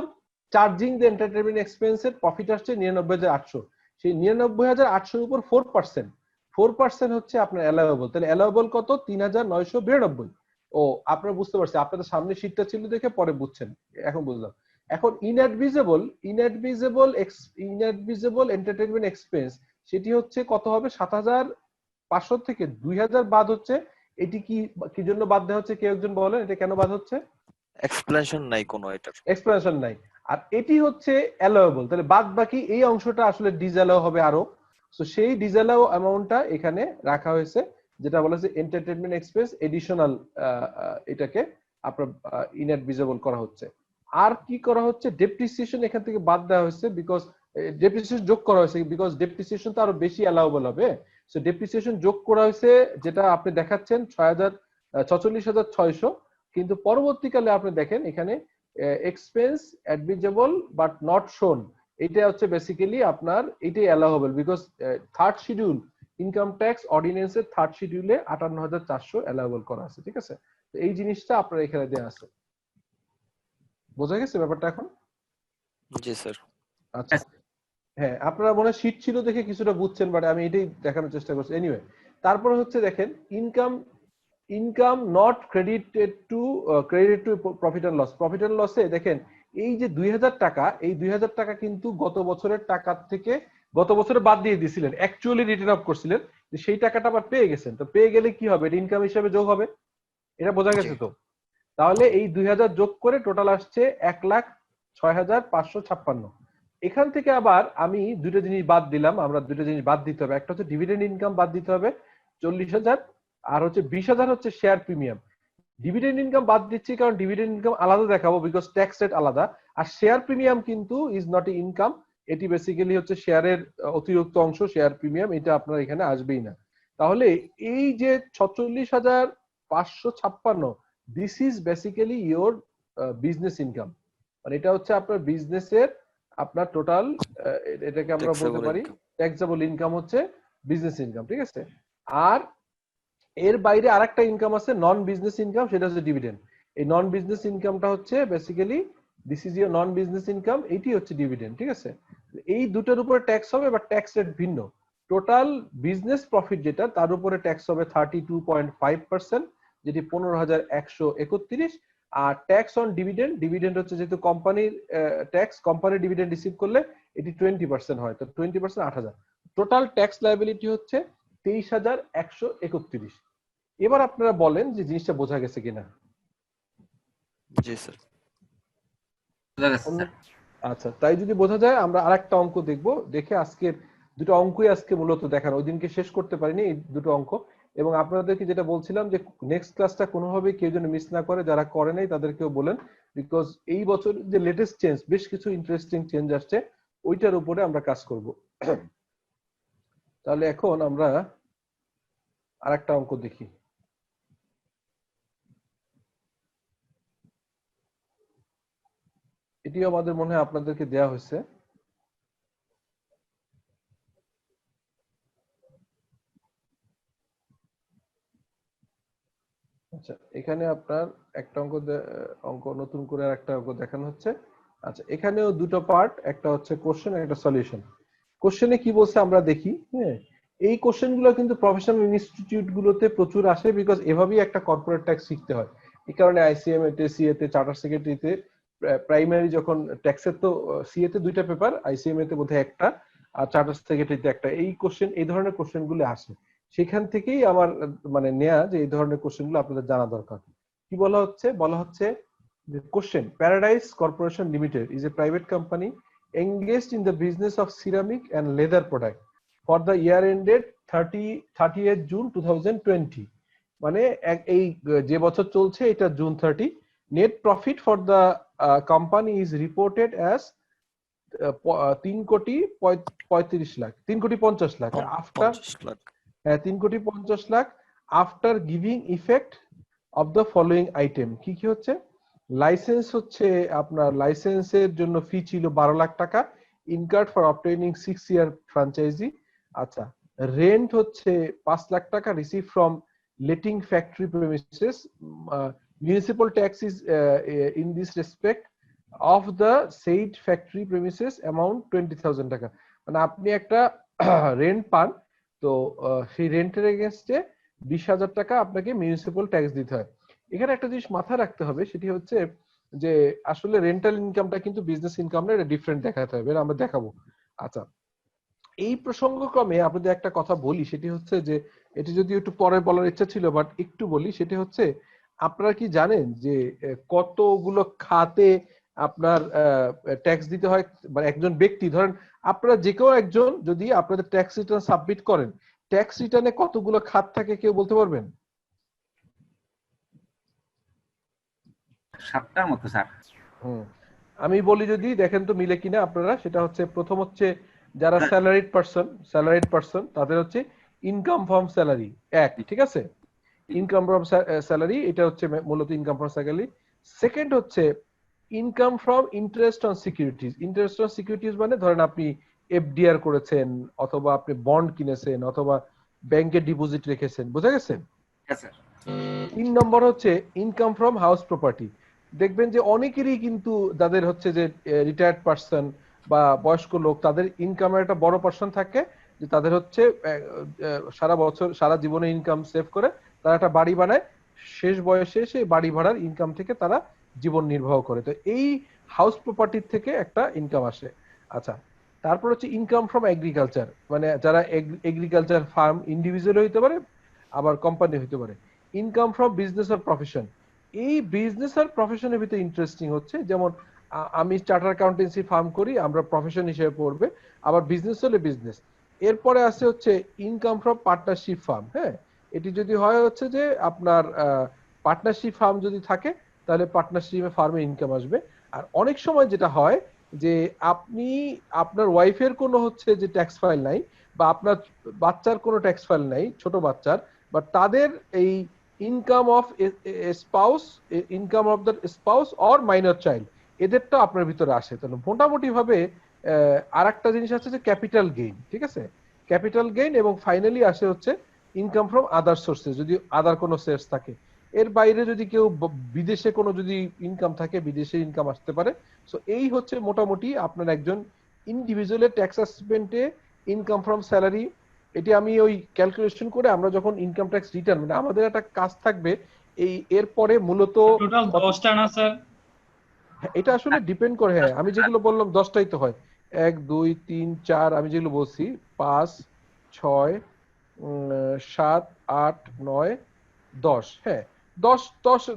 চার্জিং দ্য এন্টারটেইনমেন্ট এক্সপেন্সের প্রফিট আসছে 99,800। সেই 99,800 উপর 4% হচ্ছে আপনার অ্যালাউয়েবল। তাহলে অ্যালাউয়েবল কত, 3,992। ও আপনারা বুঝতে পারছেন, আপনাদের সামনে শীটটা ছিল দেখে পরে বুঝছেন, এখন বুঝলাম। এখন ইনঅ্যাডমিসেবল এন্টারটেইনমেন্ট এক্সপেন্স সেটি হচ্ছে কত হবে, 500 থেকে 2000 বাদ হচ্ছে, এটি কি জন্য বাদ দেওয়া হচ্ছে, কেউ একজন বলেন এটা কেন বাদ হচ্ছে? এক্সপ্লেনেশন নাই কোনো এটার। এক্সপ্লেনেশন নাই। আর এটি হচ্ছে অ্যালাউয়েবল, তাহলে বাদ বাকি এই অংশটা আসলে ডিসঅ্যালাউ হবে আরো। সো সেই ডিসঅ্যালাউ অ্যামাউন্টটা এখানে রাখা হয়েছে, যেটা বলা হচ্ছে এন্টারটেইনমেন্ট এক্সপেন্স এডিশনাল, এটাকে আপনার ইনঅ্যাডমিসেবল করা হচ্ছে। আর কি করা হচ্ছে, ডেপ্রিসিয়েশন এখান থেকে বাদ দেওয়া হয়েছে, বিকজ ডেপ্রিসিয়েশন যোগ করা হয়েছে, বিকজ ডেপ্রিসিয়েশন তো আরো বেশি অ্যালাউয়েবল হবে। সো ডেপ্রিসিয়েশন যোগ করা হয়েছে, যেটা আপনি দেখাচ্ছেন 46,600, কিন্তু পরবর্তীকালে আপনি দেখেন এখানে এক্সপেন্স অ্যাডমিসেবল বাট নট শোন, এটা হচ্ছে বেসিক্যালি আপনার এটাই allowable, because third schedule income tax অর্ডিন্যান্সের থার্ড শিডিউলে 58,400 অ্যালাউয়েবল করা আছে। ঠিক আছে, তো এই জিনিসটা আপনার এখানে দেওয়া আছে। বোঝা গেছে ব্যাপারটা এখন? জি স্যার। আচ্ছা, হ্যাঁ, আপনারা মনে হয় শীট ছিল দেখে কিছুটা বুঝছেন, বাট আমি এটাই দেখানোর চেষ্টা করছি। এনিওয়ে, তারপরে হচ্ছে দেখেন income not credited to profit and loss. Profit and লসে দেখেন এই যে 2000 টাকা, এই 2000 টাকা কিন্তু গত বছরের টাকা থেকে গত বছরে বাদ দিয়ে দিয়েছিলেন, অ্যাকচুয়ালি রিটার্ন অফ করছিলেন, সেই টাকাটা আবার পেয়ে গেছেন। তো পেয়ে গেলে কি হবে, এটা ইনকাম হিসেবে যোগ হবে, এটা বোঝা গেছে তো? তাহলে এই 2000 যোগ করে টোটাল আসছে 1,06,556। এখান থেকে আবার আমি দুটো জিনিস বাদ দিলাম, আমরা দুটো জিনিস বাদ দিতে হবে। একটা হচ্ছে ডিভিডেন্ড ইনকাম বাদ দিতে হবে 40,000, আর হচ্ছে 20,000 হচ্ছে শেয়ার প্রিমিয়াম। ডিভিডেন্ড ইনকাম বাদ দিচ্ছি কারণ ডিভিডেন্ড ইনকাম আলাদা দেখাবো, বিকজ ট্যাক্স রেট আলাদা। আর শেয়ার প্রিমিয়াম কিন্তু ইজ নট এ ইনকাম, এটি বেসিক্যালি হচ্ছে শেয়ারের অতিরিক্ত অংশ, শেয়ার প্রিমিয়াম, এটা আপনার এখানে আসবেই না। তাহলে এই যে 46,556, this is basically your business income, মানে এটা হচ্ছে আপনার বিজনেসের আপনার টোটাল, এটাকে আমরা বলতে পারি ট্যাক্সেবল ইনকাম হচ্ছে বিজনেস ইনকাম। ঠিক আছে, আর এর বাইরে আরেকটা ইনকাম আছে নন বিজনেস ইনকাম, সেটা হচ্ছে ডিভিডেন্ড। এই নন বিজনেস ইনকামটা হচ্ছে basically this is your non business income, এটি হচ্ছে ডিভিডেন্ড। ঠিক আছে, এই দুটোর উপরে ট্যাক্স হবে, বা ট্যাক্স রেট ভিন্ন। টোটাল বিজনেস প্রফিট যেটা, তার উপরে ট্যাক্স হবে 32.5%, যেটি 15,131। আর ট্যাক্স অন ডিভিডেন্ড, ডিভিডেন্ড হচ্ছে যেহেতু কোম্পানির ট্যাক্স, কোম্পানির ডিভিডেন্ড রিসিভ করলে এটি 20% হয়, তো 20% 8,000। টোটাল ট্যাক্স লায়াবিলিটি হচ্ছে 23,131। এবার আপনারা বলেন যে জিনিসটা বোঝা গেছে কিনা। জি স্যার। আচ্ছা, তাই যদি বোঝা যায় আমরা আরেকটা অঙ্ক দেখব, দেখে আজকের দুটো অঙ্কই আজকে মূলত দেখানো, ওই দিনকে শেষ করতে পারিনি এই দুটো অঙ্ক। এবং আপনাদেরকে যেটা বলছিলাম যে নেক্সট ক্লাসটা কোনোভাবে কেউ যেন মিস না করে, যারা করে নাই তাদেরকেও বলেন, বিকজ এই বছর যে লেটেস্ট চেঞ্জ, বেশ কিছু ইন্টারেস্টিং চেঞ্জ আসছে, ওইটার উপরে আমরা কাজ করব। তাহলে এখন আমরা আরেকটা অঙ্ক দেখি। এটিও আমাদের মনে হয় আপনাদেরকে দেয়া হয়েছে। আচ্ছা, এখানে আপনার একটা অঙ্ক নতুন করে একটা অঙ্ক দেখানো হচ্ছে। আচ্ছা, এখানেও দুটো পার্ট, একটা হচ্ছে কোশ্চেন, একটা সলিউশন। কোশ্চেনে কি বলছে আমরা দেখি। হ্যাঁ, এই কোশ্চেন গুলো কিন্তু প্রফেশনাল ইনস্টিটিউট গুলোতে প্রচুর আসে, বিকজ এভাবেই একটা কর্পোরেট ট্যাক্স শিখতে হয়। এই কারণে আইসিএম এতে, সিএ তে, চার্টার সেক্রেটারিতে, প্রাইমারি যখন ট্যাক্সের তো সিএ তে 2টা পেপার, আইসিএম এতে বোধহয় একটা, আর চার্টার সেক্রেটারিতে একটা। এই ধরনের কোশ্চেন গুলো আসে, সেখান থেকেই আমার মানে নেয়া যে এই ধরনের কোশ্চেন গুলো আপনাদের জানা দরকার। কি বলা হচ্ছে, বলা হচ্ছে যে question, paradise corporation limited is a private company engaged in the business of ceramic and leather product for the year ended 30th June 2020, মানে এই যে বছর চলছে এটা June 30। net profit for the company is reported as 3,50,00,000 after 3,50,00,000 after giving effect of the following item। কি কি হচ্ছে, licence হচ্ছে আপনার, লাইসেন্সের জন্য ফি ছিল 12 লাখ টাকা, incurred for obtaining 6 year franchise. আচ্ছা, রেন্ট হচ্ছে 5 লাখ টাকা, receive from letting factory premises, municipal tax is in this respect of the said factory premises amount 20,000 টাকা। মানে আপনি একটা রেন্ট পান, তো সেই রেন্টের এগেইনস্টে 20,000 টাকা আপনাকে মিউনিসিপাল ট্যাক্স দিতে হয়। এখানে একটা জিনিস মাথায় রাখতে হবে, সেটি হচ্ছে যে আসলে রেন্টাল ইনকামটা কিন্তু বিজনেস ইনকাম না, এটা ডিফারেন্ট দেখাতে হবে, আমরা দেখাবো। আচ্ছা, এই প্রসঙ্গক্রমে আপনাদের একটা কথা বলি, সেটি হচ্ছে যে এটি যদি একটু পরে বলার ইচ্ছা ছিল, বাট একটু বলি। সেটা হচ্ছে, আপনারা কি জানেন যে কতগুলো খাতে আপনার ট্যাক্স দিতে হয়? মানে একজন ব্যক্তি, ধরেন আপনারা যে কেউ একজন যদি আপনাদের ট্যাক্স রিটার্ন সাবমিট করেন, ট্যাক্স রিটার্নে কতগুলো খাত থাকে কেউ বলতে পারবেন? 7টার মতো স্যার। আমি বলি যদি, দেখেন তো মিলে কিনা আপনারা। সেটা হচ্ছে, প্রথম হচ্ছে যারা স্যালারিড পারসন তাদের হচ্ছে ইনকাম ফ্রম স্যালারি এক, ঠিক আছে? ইনকাম ফ্রম স্যালারি, এটা হচ্ছে মূলত ইনকাম ফ্রম স্যালারি। সেকেন্ড হচ্ছে income from interest on securities. Interest on securities মানে ধরেন আপনি এফডিআর করেছেন, অথবা আপনি বন্ড কিনেছেন, অথবা ব্যাংকে ডিপোজিট রেখেছেন, বুঝা গেছে? হ্যাঁ স্যার। 3 নম্বর হচ্ছে ইনকাম ফ্রম হাউস প্রপার্টি। দেখবেন যে অনেকেরই কিন্তু যাদের হচ্ছে যে রিটায়ার্ড পার্সন বা বয়স্ক লোক, তাদের ইনকামের একটা বড় পার্সন থাকে, যে তাদের হচ্ছে সারা বছর সারা জীবনে ইনকাম সেভ করে তারা একটা বাড়ি বানায়, শেষ বয়সে সেই বাড়ি ভাড়ার ইনকাম থেকে তারা জীবন নির্বাহ করে। তো এই হাউস প্রপার্টির থেকে একটা ইনকাম আসে। আচ্ছা, তারপর হচ্ছে ইনকাম ফ্রম এগ্রিকালচার, মানে যারা এগ্রিকালচার ফার্ম, ইন্ডিভিজুয়াল হইতে পারে আবার কোম্পানি হইতে পারে। ইনকাম ফ্রম বিজনেস আর প্রফেশন। এই বিজনেস আর প্রফেশনের ভিতরে ইন্টারেস্টিং হচ্ছে, যেমন আমি চার্টার অ্যাকাউন্টেন্সি ফার্ম করি, আমরা প্রফেশন হিসেবে পড়বে, আবার বিজনেস হলে বিজনেস। এরপরে আছে হচ্ছে ইনকাম ফ্রম পার্টনারশিপ ফার্ম। হ্যাঁ, এটি যদি হয় হচ্ছে যে আপনার পার্টনারশিপ ফার্ম যদি থাকে, তাহলে পার্টনারশিপ ফার্মে ইনকাম আসবে। আর অনেক সময় যেটা হয় যে আপনি, আপনার ওয়াইফের কোনো হচ্ছে যে ট্যাক্স ফাইল নাই, বা আপনার বাচ্চার কোনো ট্যাক্স ফাইল নাই, ছোট বাচ্চার, বাট তাদের এই income of spouse, income of the spouse or minor child, এদেরটা আপনার ভিতরে আসে। তাহলে মোটামুটি ভাবে আর একটা জিনিস আছে যে ক্যাপিটাল গেইন, ঠিক আছে? ক্যাপিটাল গেইন, এবং ফাইনালি আসে হচ্ছে ইনকাম ফ্রম আদার সোর্সেস, যদি আদার কোনো সোর্স থাকে। এর বাইরে যদি কেউ বিদেশে কোনো যদি ইনকাম থাকে, বিদেশে ইনকাম আসতে পারে। সো এই হচ্ছে মোটামুটি আপনার একজন ইন্ডিভিজুয়ালের ট্যাক্স অ্যাসেসমেন্টে ইনকাম ফ্রম স্যালারি। এটি আমি ওই ক্যালকুলেশন করে আমরা যখন ইনকাম ট্যাক্স রিটার্ন, মানে আমাদের একটা কাজ থাকবে এই, এরপরে মূলত টোটাল 10টা না স্যার? এটা আসলে ডিপেন্ড করে। হ্যাঁ, আমি যেগুলো বললাম 10টাই তো হয়। 1 2 3 4, আমি যেগুলো বলছি 5 6 7 8 9 10। হ্যাঁ,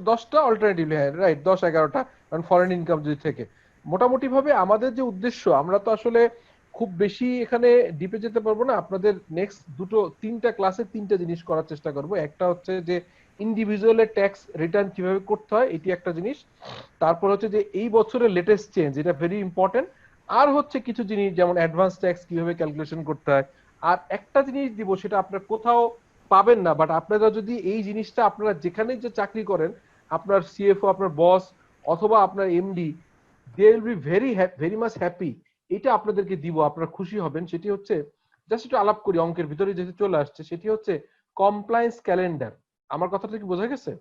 10টা অল্টারনেটিভলি, হ্যাঁ রাইট, 10 11টা, কারণ ফরেন ইনকাম যদি থেকে। মোটামুটি ভাবে আমাদের যে উদ্দেশ্য, আমরা তো আসলে খুব বেশি এখানে ডিপে যেতে পারবো না। আপনাদের নেক্সট 3টা ক্লাসে 3টা জিনিস করার চেষ্টা করব। একটা হচ্ছে যে ইন্ডিভিজুয়ালের ট্যাক্স রিটার্ন কিভাবে করতে হয়, এটি একটা জিনিস। তারপর হচ্ছে যে এই বছরের লেটেস্ট চেঞ্জ, এটা ভেরি ইম্পর্টেন্ট। আর হচ্ছে কিছু জিনিস যেমন অ্যাডভান্স ট্যাক্স কিভাবে ক্যালকুলেশন করতে হয়। আর একটা জিনিস দিব, সেটা আপনার কোথাও পাবেন না, বাট আপনারা যদি এই জিনিসটা, আপনারা যেখানে যে চাকরি করেন, আপনার সিএফও, আপনার বস, অথবা আপনার MD, they will be very much happy. এটা আপনাদেরকে দিব, আপনারা খুশি হবেন। সেটি হচ্ছে, জাস্ট একটু আলাপ করি, অঙ্কের ভিতরে যেহেতু চলে আসছে, সেটি হচ্ছে কমপ্লায়েন্স ক্যালেন্ডার। আমার কথাটা কি বোঝা গেছে?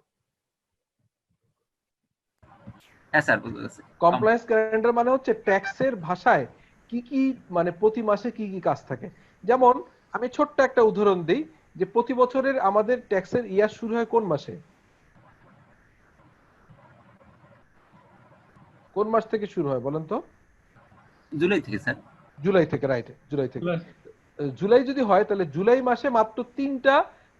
হ্যাঁ স্যার, বুঝতে পারছি। কমপ্লায়েন্স ক্যালেন্ডার মানে হচ্ছে ট্যাক্সের ভাষায় কি কি, মানে প্রতি মাসে কি কি কাজ থাকে। যেমন আমি ছোট্ট একটা উদাহরণ দিই, যে প্রতি বছরের আমাদের ট্যাক্সের ইয়ার শুরু হয় কোন মাসে? কোন মাস থেকে শুরু হয় বলেন তো? জুলাই থেকে স্যার। জুলাই থেকে, রাইট, জুলাই থেকে। জুলাই যদি হয়, তাহলে জুলাই মাসে মাত্র 3টা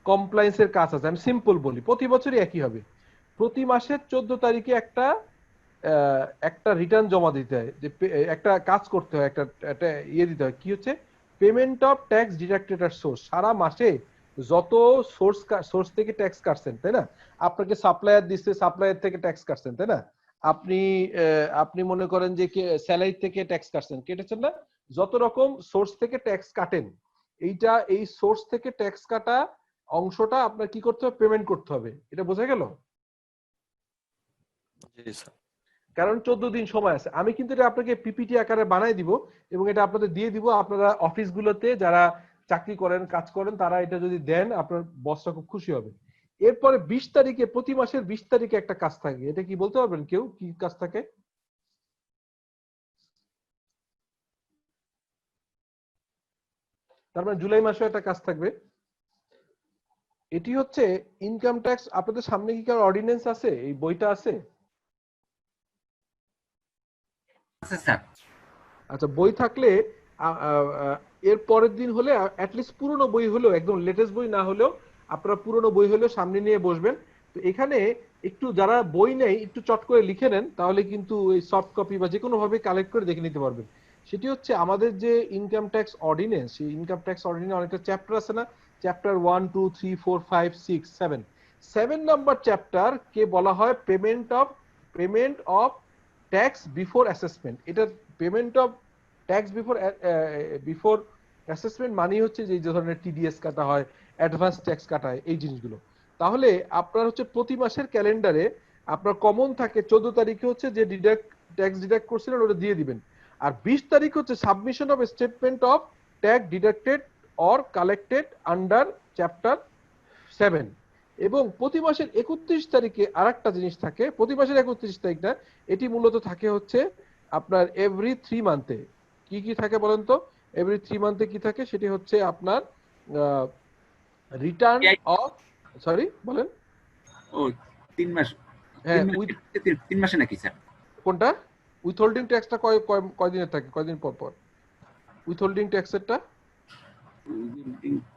কমপ্লায়েন্সের কাজ আছে। আমি সিম্পল বলি, প্রতি বছরই একই হবে। প্রতি মাসের 14 তারিখে একটা রিটার্ন জমা দিতে হয়, যে একটা কাজ করতে হয়, একটা ইয়ে দিতে হয়, কি হচ্ছে payment of tax deducted at source. সারা মাসে যত সোর্স থেকে ট্যাক্স কাটছেন, তাই না? আপনাকে সাপ্লায়ার দিচ্ছে, সাপ্লায়ার থেকে ট্যাক্স কাটছেন, তাই না? আপনি মনে করেন যে স্যালারি থেকে ট্যাক্স কাটছেন, কেটেছেন না? যত রকম সোর্স থেকে ট্যাক্স কাটেন, এই সোর্স থেকে ট্যাক্স কাটা অংশটা আপনার কি করতে হবে? পেমেন্ট করতে হবে। এটা বোঝা গেল? জি স্যার। কারণ 14 দিন সময় আছে। আমি কিন্তু এটা আপনাকে পিপিটি আকারে বানাই দিব, এবং এটা আপনাদের দিয়ে দিব। আপনারা অফিসগুলোতে যারা চাকরি করেন, কাজ করেন, তারা এটা যদি দেন, আপনার বসটা খুব খুশি হবে। এরপরে 20 তারিখে, প্রতি মাসের 20 তারিখে একটা কাজ থাকে। এটা কি বলতে পারবেন কেউ, কি কাজ থাকে? তার মানে জুলাই মাসে একটা কাজ থাকবে। এটি হচ্ছে ইনকাম ট্যাক্স। আপনাদের সামনে কি কার অর্ডিন্যান্স আছে? এই বইটা আছে? আচ্ছা স্যার। আচ্ছা, বই থাকলে এর পরের দিন হলে অ্যাটলিস্ট পুরনো বই হলেও, একদম লেটেস্ট বই না হলেও আপনারা পুরনো বই হলেও সামনে নিয়ে বসবেন। তো এখানে একটু যারা বই নেই একটু চট করে লিখে নেন, তাহলে কিন্তু এই সফট কপি বা যে কোনো ভাবে কালেক্ট করে দেখে নিতে পারবেন। সেটি হচ্ছে আমাদের যে ইনকাম ট্যাক্স অর্ডিন্যান্স, সেই ইনকাম ট্যাক্স অর্ডিন্যান্স অনেকটা চ্যাপ্টার আছে না, চ্যাপ্টার 1 2 3 4 5 6 7, 7 নাম্বার চ্যাপ্টার কে বলা হয় payment of tax before assessment. এটা payment of tax before assessment মানে হচ্ছে যে ধরনের টিডিএস কাটা হয়, অ্যাডভান্স ট্যাক্স কাটা হয়, এই জিনিসগুলো। তাহলে আপনার হচ্ছে প্রতি মাসের ক্যালেন্ডারে আপনার কমন থাকে 14 তারিখে হচ্ছে যে ট্যাক্স ডিডাক্ট করছিলেন ওটা দিয়ে দিবেন, আর 20 তারিখ হচ্ছে submission of statement of tax deducted or collected under chapter 7। এবং প্রতি মাসের 31 তারিখে আরেকটা জিনিস থাকে, প্রতি মাসের 31 তারিখটা এটি মূলত থাকে হচ্ছে আপনার এভরি 3 মান্থে। কি কি থাকে বলেন তো? এভরি 3 মান্থে কি থাকে সেটি হচ্ছে আপনার রিটার্ন অফ, সরি বলেন। ও 3 মাস, হ্যাঁ 3 মাসে নাকি স্যার? কোনটা? উইথহোল্ডিং ট্যাক্সটা কয় দিনের থাকে, কয়দিন পর পর উইথহোল্ডিং ট্যাক্সেরটা?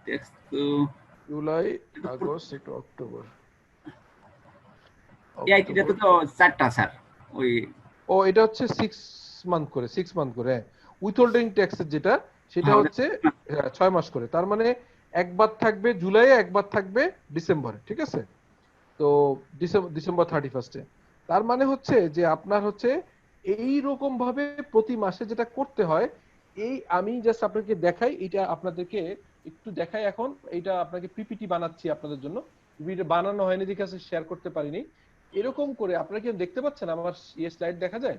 ট্যাক্স তো জুলাই, আগস্ট, একটু অক্টোবর। এটা তো 4টা স্যার। ওই ও এটা হচ্ছে 6 মান্থ করে, 6 মান্থ করে। উইথহোল্ডিং ট্যাক্সের যেটা সেটা হ্যাঁ, হচ্ছে 6 মাস করে। তার মানে একবার থাকবে জুলাইয়ে, একবার থাকবে ডিসেম্বরে, ঠিক আছে? তো ডিসেম্বর 31 তার মানে হচ্ছে যে আপনার হচ্ছে এই রকম ভাবে প্রতি মাসে যেটা করতে হয়। এই আমি জাস্ট আপনাকে দেখাই, এটা আপনাদেরকে একটু দেখাই। এখন এটা আপনাকে পিপিটি বানাচ্ছি আপনাদের জন্য, পিপিটি বানানো হয়নি দেখে শেয়ার করতে পারিনি। এরকম করে আপনারা কি দেখতে পাচ্ছেন আমার স্লাইড দেখা যায়?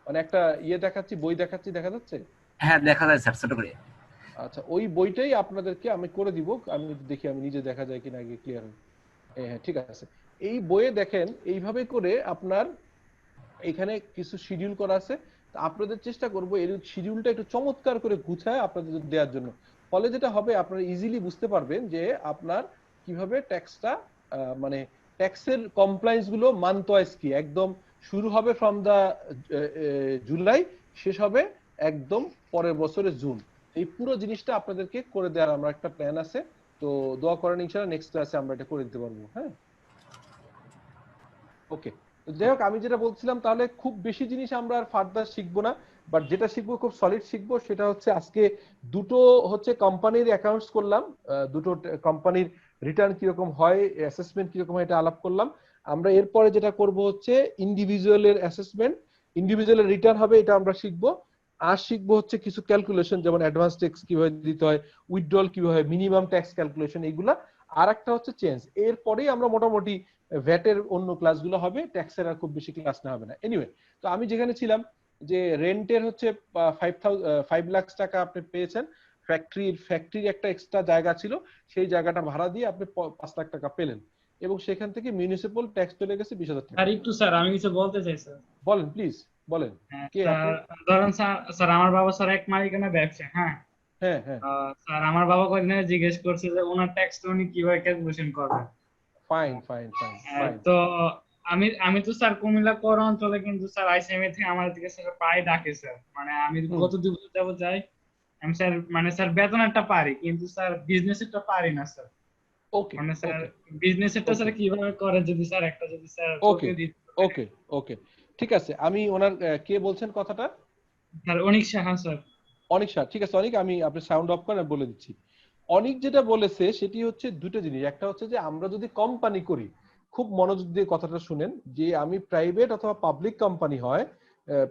মানে একটা দেখাচ্ছি, বই দেখাচ্ছি, দেখা যাচ্ছে? হ্যাঁ দেখা যায় স্যার ছোট করে। আচ্ছা, ওই বইটাই আপনাদেরকে আমি করে দিব, আমি দেখি আমি নিজে দেখা যায় কিনা আগে ক্লিয়ার হই। হ্যাঁ ঠিক আছে। এই বইয়ে দেখেন এইভাবে করে আপনার এখানে কিছু শিডিউল করা আছে। আপনাদের চেষ্টা করব এর শিডিউলটা একটু চমৎকার করে গুছায় আপনাদের দেওয়ার জন্য। ফলে যেটা হবে আপনারা ইজিলি বুঝতে পারবেন যে আপনার কিভাবে ট্যাক্সটা মানে ট্যাক্সের কমপ্লায়েন্স গুলো মান্থ ওয়াইজ কি একদম শুরু হবে ফ্রম দা জুলাই, শেষ হবে একদম পরের বছরের জুন। এই পুরো জিনিসটা আপনাদেরকে করে দেওয়ার আমরা একটা প্ল্যান আছে। তো দোয়া করেন ইনশাআল্লাহ নেক্সট ক্লাসে আমরা এটা করে দিতে পারবো। হ্যাঁ ওকে। যাই হোক, আমি যেটা বলছিলাম, তাহলে খুব বেশি জিনিস আমরা আর ফার্দার শিখবো না, বাট যেটা শিখবো খুব সলিড শিখবো। সেটা হচ্ছে আজকে দুটো হচ্ছে কোম্পানির অ্যাকাউন্টস করলাম, দুটো কোম্পানির রিটার্ন কিরকম হয়, অ্যাসেসমেন্ট কিরকম হয়, এটা আলাপ করলাম। আমরা এরপরে যেটা করব হচ্ছে ইন্ডিভিজুয়ালের অ্যাসেসমেন্ট, ইন্ডিভিজুয়ালের রিটার্ন হবে, এটা আমরা শিখবো। আর শিখবো হচ্ছে কিছু ক্যালকুলেশন, যেমন অ্যাডভান্স ট্যাক্স কিভাবে দিতে হয়, উইথড্রল কিভাবে হয়, মিনিমাম ট্যাক্স ক্যালকুলেশন, এইগুলা। আর একটা হচ্ছে চেঞ্জ। এরপরেই আমরা মোটামুটি ভ্যাটের অন্য ক্লাসগুলো হবে, ট্যাক্সের আর খুব বেশি ক্লাস না হবে না। এনিওয়ে, তো আমি যেখানে ছিলাম যে রেন্টের হচ্ছে 5 লাখ টাকা আপনি পেয়েছেন, ফ্যাক্টরির একটা এক্সট্রা জায়গা ছিল, সেই জায়গাটা ভাড়া দিয়ে আপনি 5 লাখ টাকা পেলেন, এবং সেখান থেকে মিউনিসিপাল ট্যাক্স চলে গেছে 20,000 টাকা। আর একটু স্যার আমি কিছু বলতে চাই স্যার। বলেন প্লিজ বলেন। কে আপনি? ধরেন স্যার আমার বাবা স্যার এক মালিকানা ব্যবসা। হ্যাঁ হ্যাঁ হ্যাঁ, স্যার আমার বাবা কদিন আগে জিজ্ঞেস করছে যে ওনার ট্যাক্স উনি কিভাবে ক্যালকুলেশন করবেন। Fine fine fine fine. তো আমি তো স্যার কুমিল্লা কোর অঞ্চলে, কিন্তু স্যার আইসিএমএ থেকে আমার দিকে স্যার প্রায় ডাকে স্যার। মানে আমি গত 2 বছর যাবত যাই। আমি স্যার মানে স্যার বেতনেরটা পারি, কিন্তু স্যার বিজনেসেরটা পারি না স্যার। ওকে মানে স্যার বিজনেসেরটা স্যার কিভাবে করে যদি স্যার একটা যদি স্যার ওকে ওকে ওকে ঠিক আছে। আমি ওনার কে বলছেন কথাটা? স্যার অনিক সাহা স্যার। অনিক স্যার, ঠিক আছে অনিক, আমি আপনি সাউন্ড অফ করেন বলে দিচ্ছি। অনিক যেটা বলেছে সেটি হচ্ছে দুটো জিনিস। একটা হচ্ছে যে আমরা যদি কোম্পানি করি, খুব মনোযোগ দিয়ে কথাটা শুনেন, যে আমি প্রাইভেট অথবা পাবলিক কোম্পানি হয়,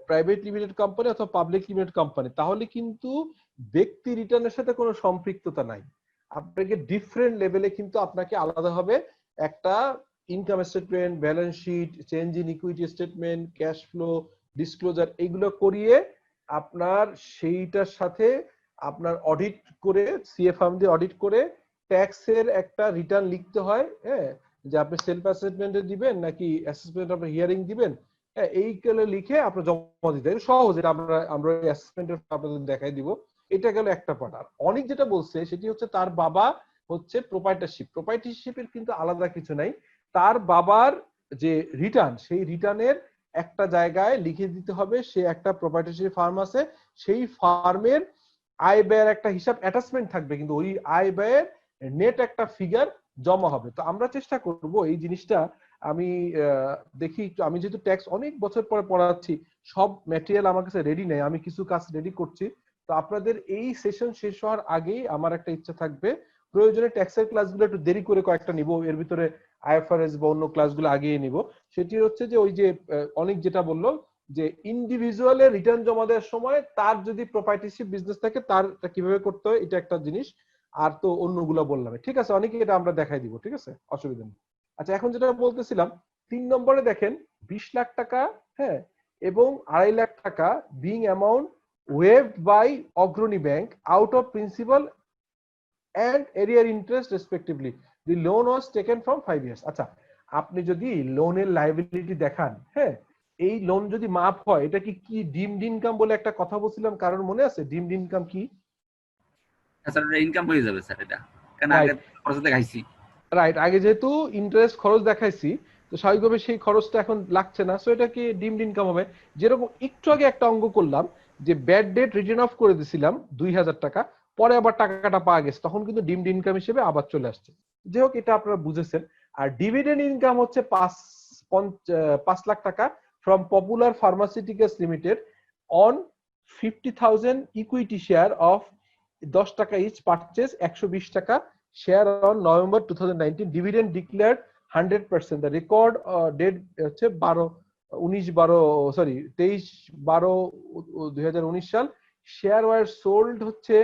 প্রাইভেট লিমিটেড কোম্পানি অথবা পাবলিক লিমিটেড কোম্পানি, তাহলে কিন্তু ব্যক্তি রিটার্নের সাথে কোনো সম্পৃক্ততা নাই। আপনাকে ডিফারেন্ট লেভেলে কিন্তু আপনাকে আলাদাভাবে একটা income statement, balance sheet, change in equity statement, cash flow, disclosure, এইগুলো করিয়ে আপনার সেইটার সাথে আপনার অডিট করে, সিএ ফার্ম দিয়ে অডিট করে ট্যাক্সের একটা রিটার্ন লিখতে হয়। হ্যাঁ, যে আপনি সেলফ অ্যাসেসমেন্টে দিবেন নাকি অ্যাসেসমেন্ট অফ হিয়ারিং দিবেন, হ্যাঁ এইগুলো লিখে আপনি জমা দিতে হয়। সহজ, এটা আমরা অ্যাসেসমেন্টের আপনাদের দেখাই দিব। এটা গেল একটা পার্ট। আর অনেক যেটা বলছে সেটি হচ্ছে তার বাবা হচ্ছে প্রোপাইটারশিপের কিন্তু আলাদা কিছু নাই। তার বাবার যে রিটার্ন, সেই রিটার্নের একটা জায়গায় লিখে দিতে হবে সে একটা প্রোপাইটারশিপ ফার্ম আছে, সেই ফার্মের আয় ব্যয়ের একটা হিসাব অ্যাটাচমেন্ট থাকবে, কিন্তু ওই আয় ব্যয়ের নেট একটা ফিগার জমা হবে। তো আমরা চেষ্টা করব এই জিনিসটা, আমি দেখি একটু, আমি যেহেতু ট্যাক্স অনেক বছর পরে পড়াচ্ছি, সব ম্যাটেরিয়াল আমার কাছে রেডি নেই, আমি কিছু কাজ রেডি করছি। তো আপনাদের এই সেশন শেষ হওয়ার আগেই আমার একটা ইচ্ছা থাকবে, প্রয়োজনে ট্যাক্সের ক্লাসগুলো একটু দেরি করে কয়েকটা নিব, এর ভিতরে আইএফআরএস বা অন্য ক্লাসগুলো আগিয়ে নিব। সেটি হচ্ছে যে ওই যে অনেক যেটা বললো যে ইন্ডিভিজুয়ালের রিটার্ন জমা দেওয়ার সময় তার যদি প্রপার্টিশিপ বিজনেস থাকে তার কিভাবে করতে হয়, এটা একটা জিনিস। আর তো অন্যগুলো বললাম, ঠিক আছে, অনেকে এটা আমরা দেখাই দিব, ঠিক আছে, অসুবিধা নেই। আচ্ছা, এখন যেটা বলতেছিলাম 3 নম্বরে দেখেন 20 লাখ টাকা, হ্যাঁ, এবং 2.5 লাখ টাকা বিং অ্যামাউন্ট ওয়েভড বাই অগ্রণী bank out of principal and arrear interest respectively. The loan was taken from 5 years. আচ্ছা, আপনি যদি লোনের লায়াবিলিটি দেখান, হ্যাঁ, এই লোন যদি মাফ হয়, এটা কি ডিমড ইনকাম বলে একটা কথা বলছিলাম, কারণ মনে আছে ডিমড ইনকাম কি? স্যার এটা ইনকাম হয়ে যাবে স্যার, এটা কেন আগে খরচ দেখাইছি। রাইট, আগে যেহেতু ইন্টারেস্ট খরচ দেখাইছি, তো স্বাভাবিকভাবে সেই খরচটা এখন লাগছে না, সো এটা কি ডিমড ইনকাম হবে। যেরকম একটু আগে একটা অঙ্ক করলাম যে ব্যাড ডেট রিটার্ন অফ করে দিছিলাম 2000 টাকা, পরে আবার টাকাটা পাওয়া গেছে, তখন কিন্তু ডিমড ইনকাম হিসেবে আবার চলে আসছে। যাই হোক, এটা আপনারা বুঝেছেন। আর ডিভিডেন্ড ইনকাম হচ্ছে 5 লাখ টাকা from popular pharmaceuticals limited on 50,000 equity share of 10 টাকা ইচ পারচেজ 120 টাকা share on November 2019, dividend declared 100%। The record date হচ্ছে 23/12/2019 সাল। শেয়ার ওয়ার সোল্ড হচ্ছে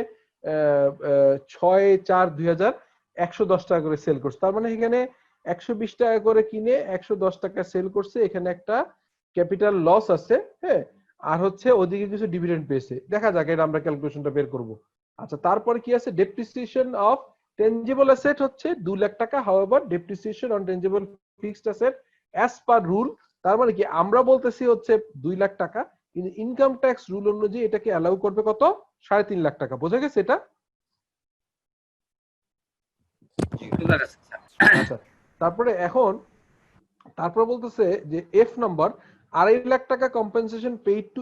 6/4/2000, 110 টাকা করে সেল করছে। তার মানে এখানে 120 টাকা করে কিনে 110 টাকা সেল করছে, এখানে একটা ক্যাপিটাল লস আছে, হ্যাঁ, আর হচ্ছে ওদিকে কিছু ডিভিডেন্ড পেয়েছে। দেখা যাক, এটা আমরা ক্যালকুলেশনটা বের করব। আচ্ছা, তারপরে কি আছে, ডেপ্রিসিয়েশন অফ টেনজিবল অ্যাসেট হচ্ছে 2 লাখ টাকা। However depreciation on tangible fixed asset as per rule, তার মানে কি আমরা বলতেছি হচ্ছে 2 লাখ টাকা, কিন্তু ইনকাম ট্যাক্স রুল অনুযায়ী এটাকে অ্যালাউ করবে কত, 3.5 লাখ টাকা। বোঝা গেছে এটা? আচ্ছা, তারপরে তারপর বলতেছে যে এফ নাম্বার, 2.5 লাখ টাকা compensation paid to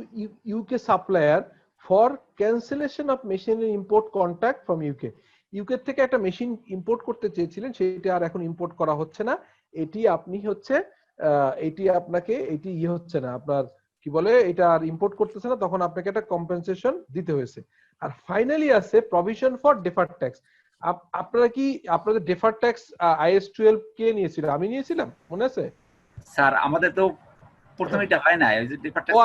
UK supplier for cancellation of machinery import contract from UK. UK থেকে একটা মেশিন ইম্পোর্ট করতে চেয়েছিলেন, সেটা আর এখন ইম্পোর্ট করা হচ্ছে না। এটি আপনি হচ্ছে এটি হচ্ছে না, আপনার কি বলে, এটা আর ইম্পোর্ট করতেছে না, তখন আপনাকে একটা কম্পেনসেশন দিতে হয়েছে। আর ফাইনালি আছে প্রভিশন ফর ডেফার্ড ট্যাক্স। আপনারা কি আপনাদের ডেফার্ড ট্যাক্স IAS 12 কে নিয়েছিল? আমি নিয়েছিলাম, মনে আছে স্যার? আমাদের তো প্রথমে এটা হয় না, এই যে ডেফার্ড ও ট্যাক্স।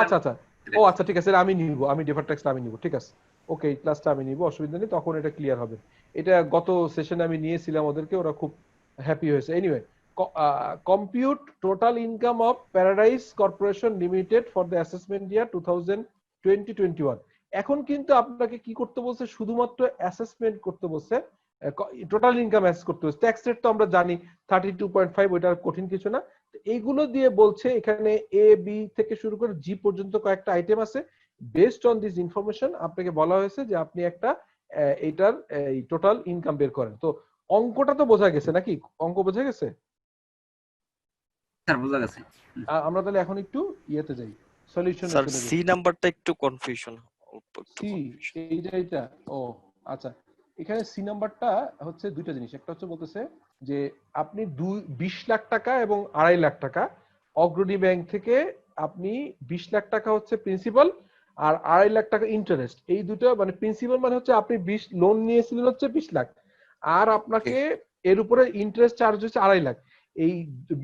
আচ্ছা, ঠিক আছে, আমি নিব, আমি ডেফার্ড ট্যাক্সটা আমি নিব, ঠিক আছে, ওকে, এই ক্লাসটা আমি নিব, অসুবিধা নেই, তখন এটা ক্লিয়ার হবে। এটা গত সেশনে আমি নিয়েছিলাম ওদেরকে, ওরা খুব হ্যাপি হয়েছে। Anyway, compute total income of paradise corporation limited for the assessment ইয়ার 2020-21। এখন কিন্তু আপনাকে কি করতে বলছে, শুধুমাত্র অ্যাসেসমেন্ট করতে বলছে, টোটাল ইনকাম অ্যাসেস করতে বলছে। ট্যাক্স রেট তো আমরা জানি 32.5, ওইটা কঠিন কিছু না। এইগুলো দিয়ে বলছে এখানে এ বি থেকে শুরু করে জি পর্যন্ত কয়েকটা আইটেম আছে। বেসড অন দিস ইনফরমেশন আপনাকে বলা হয়েছে যে আপনি একটা এটার এই টোটাল ইনকাম বের করেন। তো অঙ্কটা তো বোঝা গেছে নাকি? অঙ্ক বোঝা গেছে স্যার? বোঝা গেছে। আমরা তাহলে এখন একটু ইয়েতে যাই, সলিউশনে স্যার চলে যাই। সি নাম্বারটা একটু কনফিউশন, সি, এইটা ও আচ্ছা, এখানে সি নাম্বারটা হচ্ছে দুইটা জিনিস। একটা হচ্ছে বলতেছে যে আপনি 20 লাখ টাকা এবং 2.5 লাখ টাকা অগ্রণী ব্যাংক থেকে আপনি 20 লাখ টাকা হচ্ছে প্রিন্সিপাল আর 2.5 লাখ টাকা ইন্টারেস্ট, এই দুটো মানে প্রিন্সিপাল মানে হচ্ছে আপনি 20 লোন নিয়েছিলেন হচ্ছে 20 লাখ, আর আপনাকে এর উপরে ইন্টারেস্ট চার্জ হচ্ছে 2.5 লাখ। এই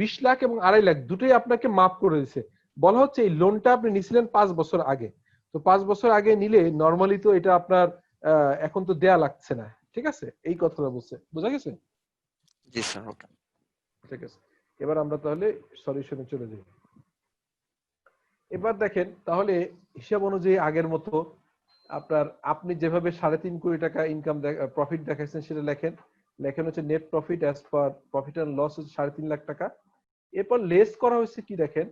20 লাখ এবং 2.5 লাখ দুটোই আপনাকে মাফ করে দিয়েছে। বলা হচ্ছে এই লোনটা আপনি নিয়েছিলেন 5 বছর আগে, তো 5 বছর আগে নিলে নরমালি তো এটা আপনার এখন তো দেয়া লাগছে না, ঠিক আছে, এই কথাটা বলছে। বোঝা গেছে? জি স্যার, ওকে, ঠিক আছে, এবার আমরা তাহলে সলিউশনে চলে যাই। এবার দেখেন তাহলে হিসাব অনুযায়ী আগের মতো আপনি যেভাবে 3.5 কোটি টাকা ইনকাম প্রফিট দেখাচ্ছেন সেটা লেখেন হচ্ছে net profit as per profit and loss হচ্ছে 3.5 লাখ টাকা। এরপর লেস করা হয়েছে কি, দেখেন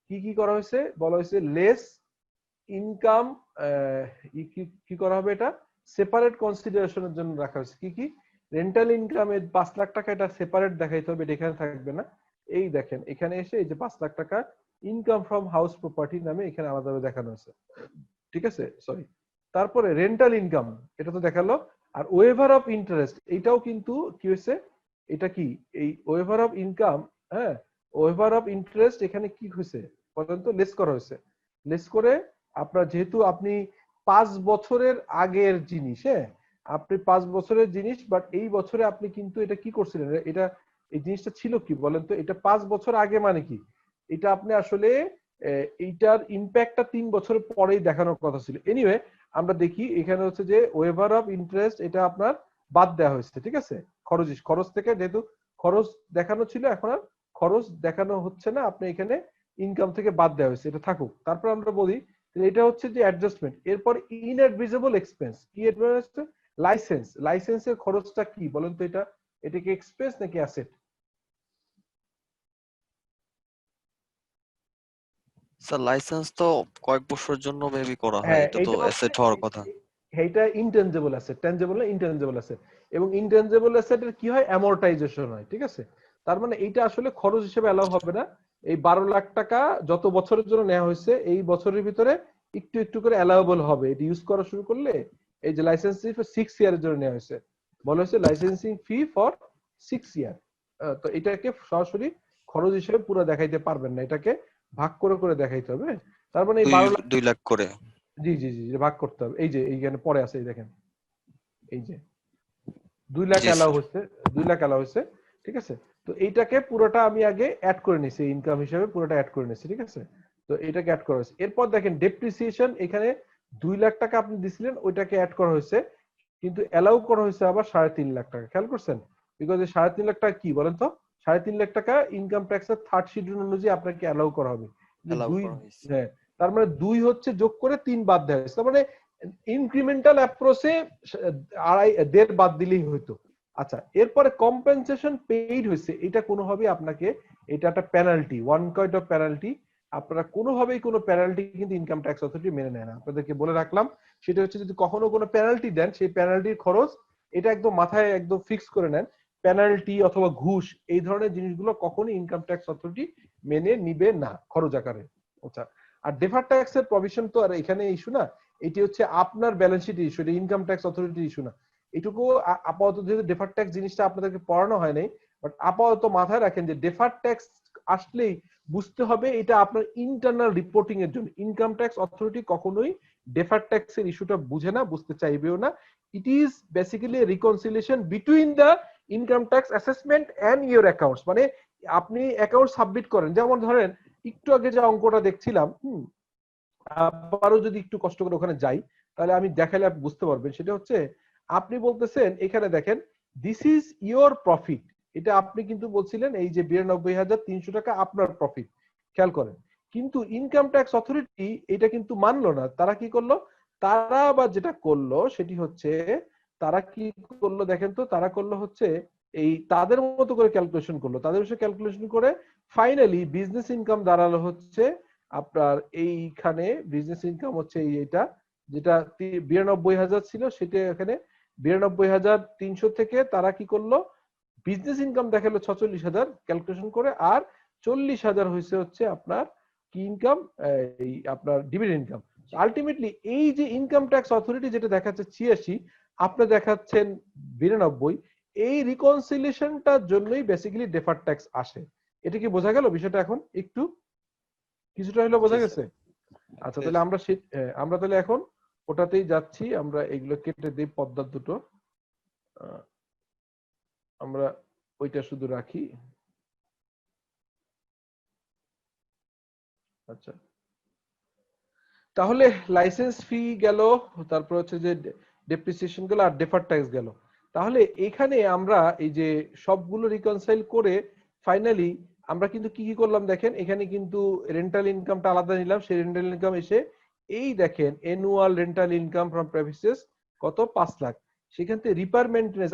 কি করা হয়েছে, বলা হয়েছে লেস ইনকাম, কি করা হবে, এটা সেপারেট কনসিডারেশনের জন্য রাখা হয়েছে। কি রেন্টাল ইনকামের 5 লাখ টাকা, এটা সেপারেট দেখাইতে হবে, এটা এখানে থাকবে না। এই দেখেন এখানে এসে এই যে 5 লাখ টাকা ইনকাম ফ্রম হাউস প্রপার্টি নামে এখানে আলাদাভাবে দেখানো আছে, ঠিক আছে, সরি। তারপরে রেন্টাল ইনকাম, এটা তো দেখালো, আর ওয়েভার অফ ইন্টারেস্ট এটাও কিন্তু কি হয়েছে, এটা কি এই ওয়েভার অফ ইনকাম, হ্যাঁ ওয়েভার অফ ইন্টারেস্ট এখানে কি হয়েছে পর্যন্ত লেস করা হয়েছে। লেস করে আপনার যেহেতু আপনি 5 বছরের আগের জিনিস, হ্যাঁ আপনি 5 বছরের জিনিস, বাট এই বছরে আপনি কিন্তু এটা কি করছিলেন, এটা এই জিনিসটা ছিল কি বলেন তো, এটা 5 বছর আগে মানে কি, এটা আপনি আসলে এইটার ইম্প্যাক্টটা 3 বছর পরেই দেখানোর কথা ছিল। এনিওয়ে আমরা দেখি এখানে হচ্ছে যে ওয়েভার অফ ইন্টারেস্ট এটা আপনার বাদ দেওয়া হয়েছে, ঠিক আছে, খরচ থেকে, যেহেতু খরচ দেখানো ছিল এখন আর খরচ দেখানো হচ্ছে না, আপনি এখানে ইনকাম থেকে বাদ দেওয়া হয়েছে, এটা থাকুক। তারপর আমরা বলি এটা হচ্ছে যে অ্যাডজাস্টমেন্ট। এরপর ইনঅ্যাডভিজিবল এক্সপেন্স, কি লাইসেন্সের খরচটা কি বলেন তো, এটা কি এক্সপেন্স নাকি অ্যাসেট? স্যার লাইসেন্স তো কয়েক বছরের জন্য মেবি করা হয়, হ্যাঁ এটা তো এইটা অ্যাসেট হওয়ার কথা। এইটা ইনটেনজিবল অ্যাসেট, টেনজিবল না ইনটেনজিবল অ্যাসেট। এবং ইনটেনজিবল অ্যাসেটের কি হয়, অ্যামortization হয়, ঠিক আছে। তার মানে এইটা আসলে খরচ হিসেবে অ্যালাউ হবে না। এই 12 লাখ টাকা যত বছরের জন্য নেওয়া হয়েছে এই বছরের ভিতরে একটু একটু করে অ্যালাউবল হবে, এটা ইউজ করা শুরু করলে। এই যে লাইসেন্সিং ফর 6 ইয়ারের জন্য নেওয়া হয়েছে, বলা হয়েছে লাইসেন্সিং ফি ফর 6 ইয়ার। তো এটাকে সরাসরি খরচ হিসেবে পুরো দেখাইতে পারবেন না, এটাকে ভাগ করে করে দেখাইতে হবে। তার মানে এই 12 লাখ 2 লাখ করে, জি জি জি ভাগ করতে হবে। এই যে এইখানে পরে আছে, এই দেখেন এই যে 2 লাখ জি অ্যালাউ স্যার। হচ্ছে, 2 লাখ অ্যালাউ হচ্ছে, ঠিক আছে। তো এইটাকে পুরোটা আমি আগে অ্যাড করে নিছি, ইনকাম হিসেবে পুরোটা অ্যাড করে নিছি, ঠিক আছে। তো এটাকে অ্যাড করা হয়েছে। এরপর দেখেন ডেপ্রিসিয়েশন, এখানে 2 লাখ টাকা আপনি দিছিলেন, ওইটাকে অ্যাড করা হয়েছে, কিন্তু অ্যালাউ করা হয়েছে আবার 3.5 লাখ টাকা। খেয়াল করছেন? বিকজ এই 3.5 লাখ টাকা কি বলেন তো, 3.5 লাখ টাকা ইনকাম ট্যাক্সের 3rd শিডিউল অনুযায়ী আপনাকে অ্যালাউ করা হবে। অ্যালাউ দুই, করা হয়েছে। হ্যাঁ তার মানে 2 হচ্ছে যোগ করে 3 বাদ দেওয়া হয়েছে। তার মানে ইনক্রিমেন্টাল অ্যাপ্রোচে 1.5 বাদ দিলেই হতো। আচ্ছা এরপরে কম্পেনসেশন পেইড হয়েছে, এটা কোনোভাবেই আপনাকে, এটা একটা পেনাল্টি, 1 কাইন্ড অফ পেনাল্টি। আপনারা কোনোভাবেই কোনো পেনাল্টি কিন্তু ইনকাম ট্যাক্স অথরিটি মেনে নেয় না, আপনাদেরকে বলে রাখলাম। সেটা হচ্ছে যদি কখনো কোনো পেনাল্টি দেন, সেই পেনাল্টির খরচ এটা একদম মাথায় একদম ফিক্স করে নেন, পেনাল্টি অথবা ঘুষ এই ধরনের জিনিসগুলো কখনোই ইনকাম ট্যাক্স অথরিটি মেনে নিবে না খরচ আকারে। আচ্ছা আর ডেফার ট্যাক্সের প্রভিশন তো আর এখানে ইস্যু না, এটি হচ্ছে আপনার ব্যালেন্স শিট ইস্যু, এটা ইনকাম ট্যাক্স অথরিটির ইস্যু না। এটুকু আপাতত যেহেতু ডেফার ট্যাক্স জিনিসটা আপনাদেরকে পড়ানো হয় নাই, বাট আপাতত মাথায় রাখেন যে ডেফার ট্যাক্স আসলেই বুঝতে হবে এটা আপনার ইন্টারনাল রিপোর্টিং এর জন্য। ইনকাম ট্যাক্স অথরিটি কখনোই ডেফার ট্যাক্সের ইস্যুটা বুঝে না, বুঝতে চাইবেও না। It is basically reconciliation between the income tax assessment and your accounts. মানে আপনি অ্যাকাউন্ট সাবমিট করেন, যেমন ধরেন একটু আগে যে অঙ্কটা দেখছিলাম, আবারও যদি একটু কষ্ট করে ওখানে যাই তাহলে আমি দেখালে আপনি বুঝতে পারবেন। সেটা হচ্ছে আপনি বলতেছেন এখানে দেখেন দিস ইজ ইওর প্রফিট, এটা আপনি কিন্তু বলছিলেন এই যে 92,300 টাকা আপনার প্রফিট, খেয়াল করেন। কিন্তু ইনকাম ট্যাক্স অথরিটি এটা কিন্তু মানলো না। তারা কি করলো, তারা আবার যেটা করলো সেটি হচ্ছে, তারা কি করলো দেখেন তো, তারা করলো হচ্ছে এই তাদের মতো করে ক্যালকুলেশন করলো, তাদের বিষয়ে ক্যালকুলেশন করে ফাইনালি বিজনেস ইনকাম দাঁড়ালো হচ্ছে আপনার এইখানে, বিজনেস ইনকাম হচ্ছে এইটা যেটা 92,000 ছিল, সেটা এখানে 92,300 থেকে তারা কি করলো বিজনেস ইনকাম দেখালো 46,000 ক্যালকুলেশন করে, আর 40,000 হয়েছে হচ্ছে আপনার কি ইনকাম, এই আপনার ডিভিডেন্ড ইনকাম। আলটিমেটলি এই যে ইনকাম ট্যাক্স অথরিটি যেটা দেখাচ্ছে 86, আপনি দেখাচ্ছেন 92, এই রিকনসিলিয়েশনটার জন্যই বেসিক্যালি ডেফার ট্যাক্স আসে। এটা কি বোঝা গেল বিষয়টা? এখন একটু কিছুটা হলো বোঝা জি গেছে? স্যার। আচ্ছা তাহলে আমরা তাহলে এখন ওটাতেই যাচ্ছি, আমরা এগুলো কেটে দিই পর্দার দুটো, আমরা ওইটা শুধু রাখি। আচ্ছা তাহলে লাইসেন্স ফি গেল, তারপর হচ্ছে যে ডেপ্রিসিয়েশন গেল, আর ডেফার ট্যাক্স গেল। তাহলে এখানে আমরা এই যে সবগুলো রিকনসাইল করে ফাইনালি আমরা কিন্তু কি কি করলাম দেখেন, এখানে কিন্তু রেন্টাল ইনকামটা আলাদা নিলাম, সেই রেন্টাল ইনকাম এসে এই দেখেন annual rental income from premises কত 5 লাখ। সেখান থেকে রিপেয়ার মেইনটেনেন্স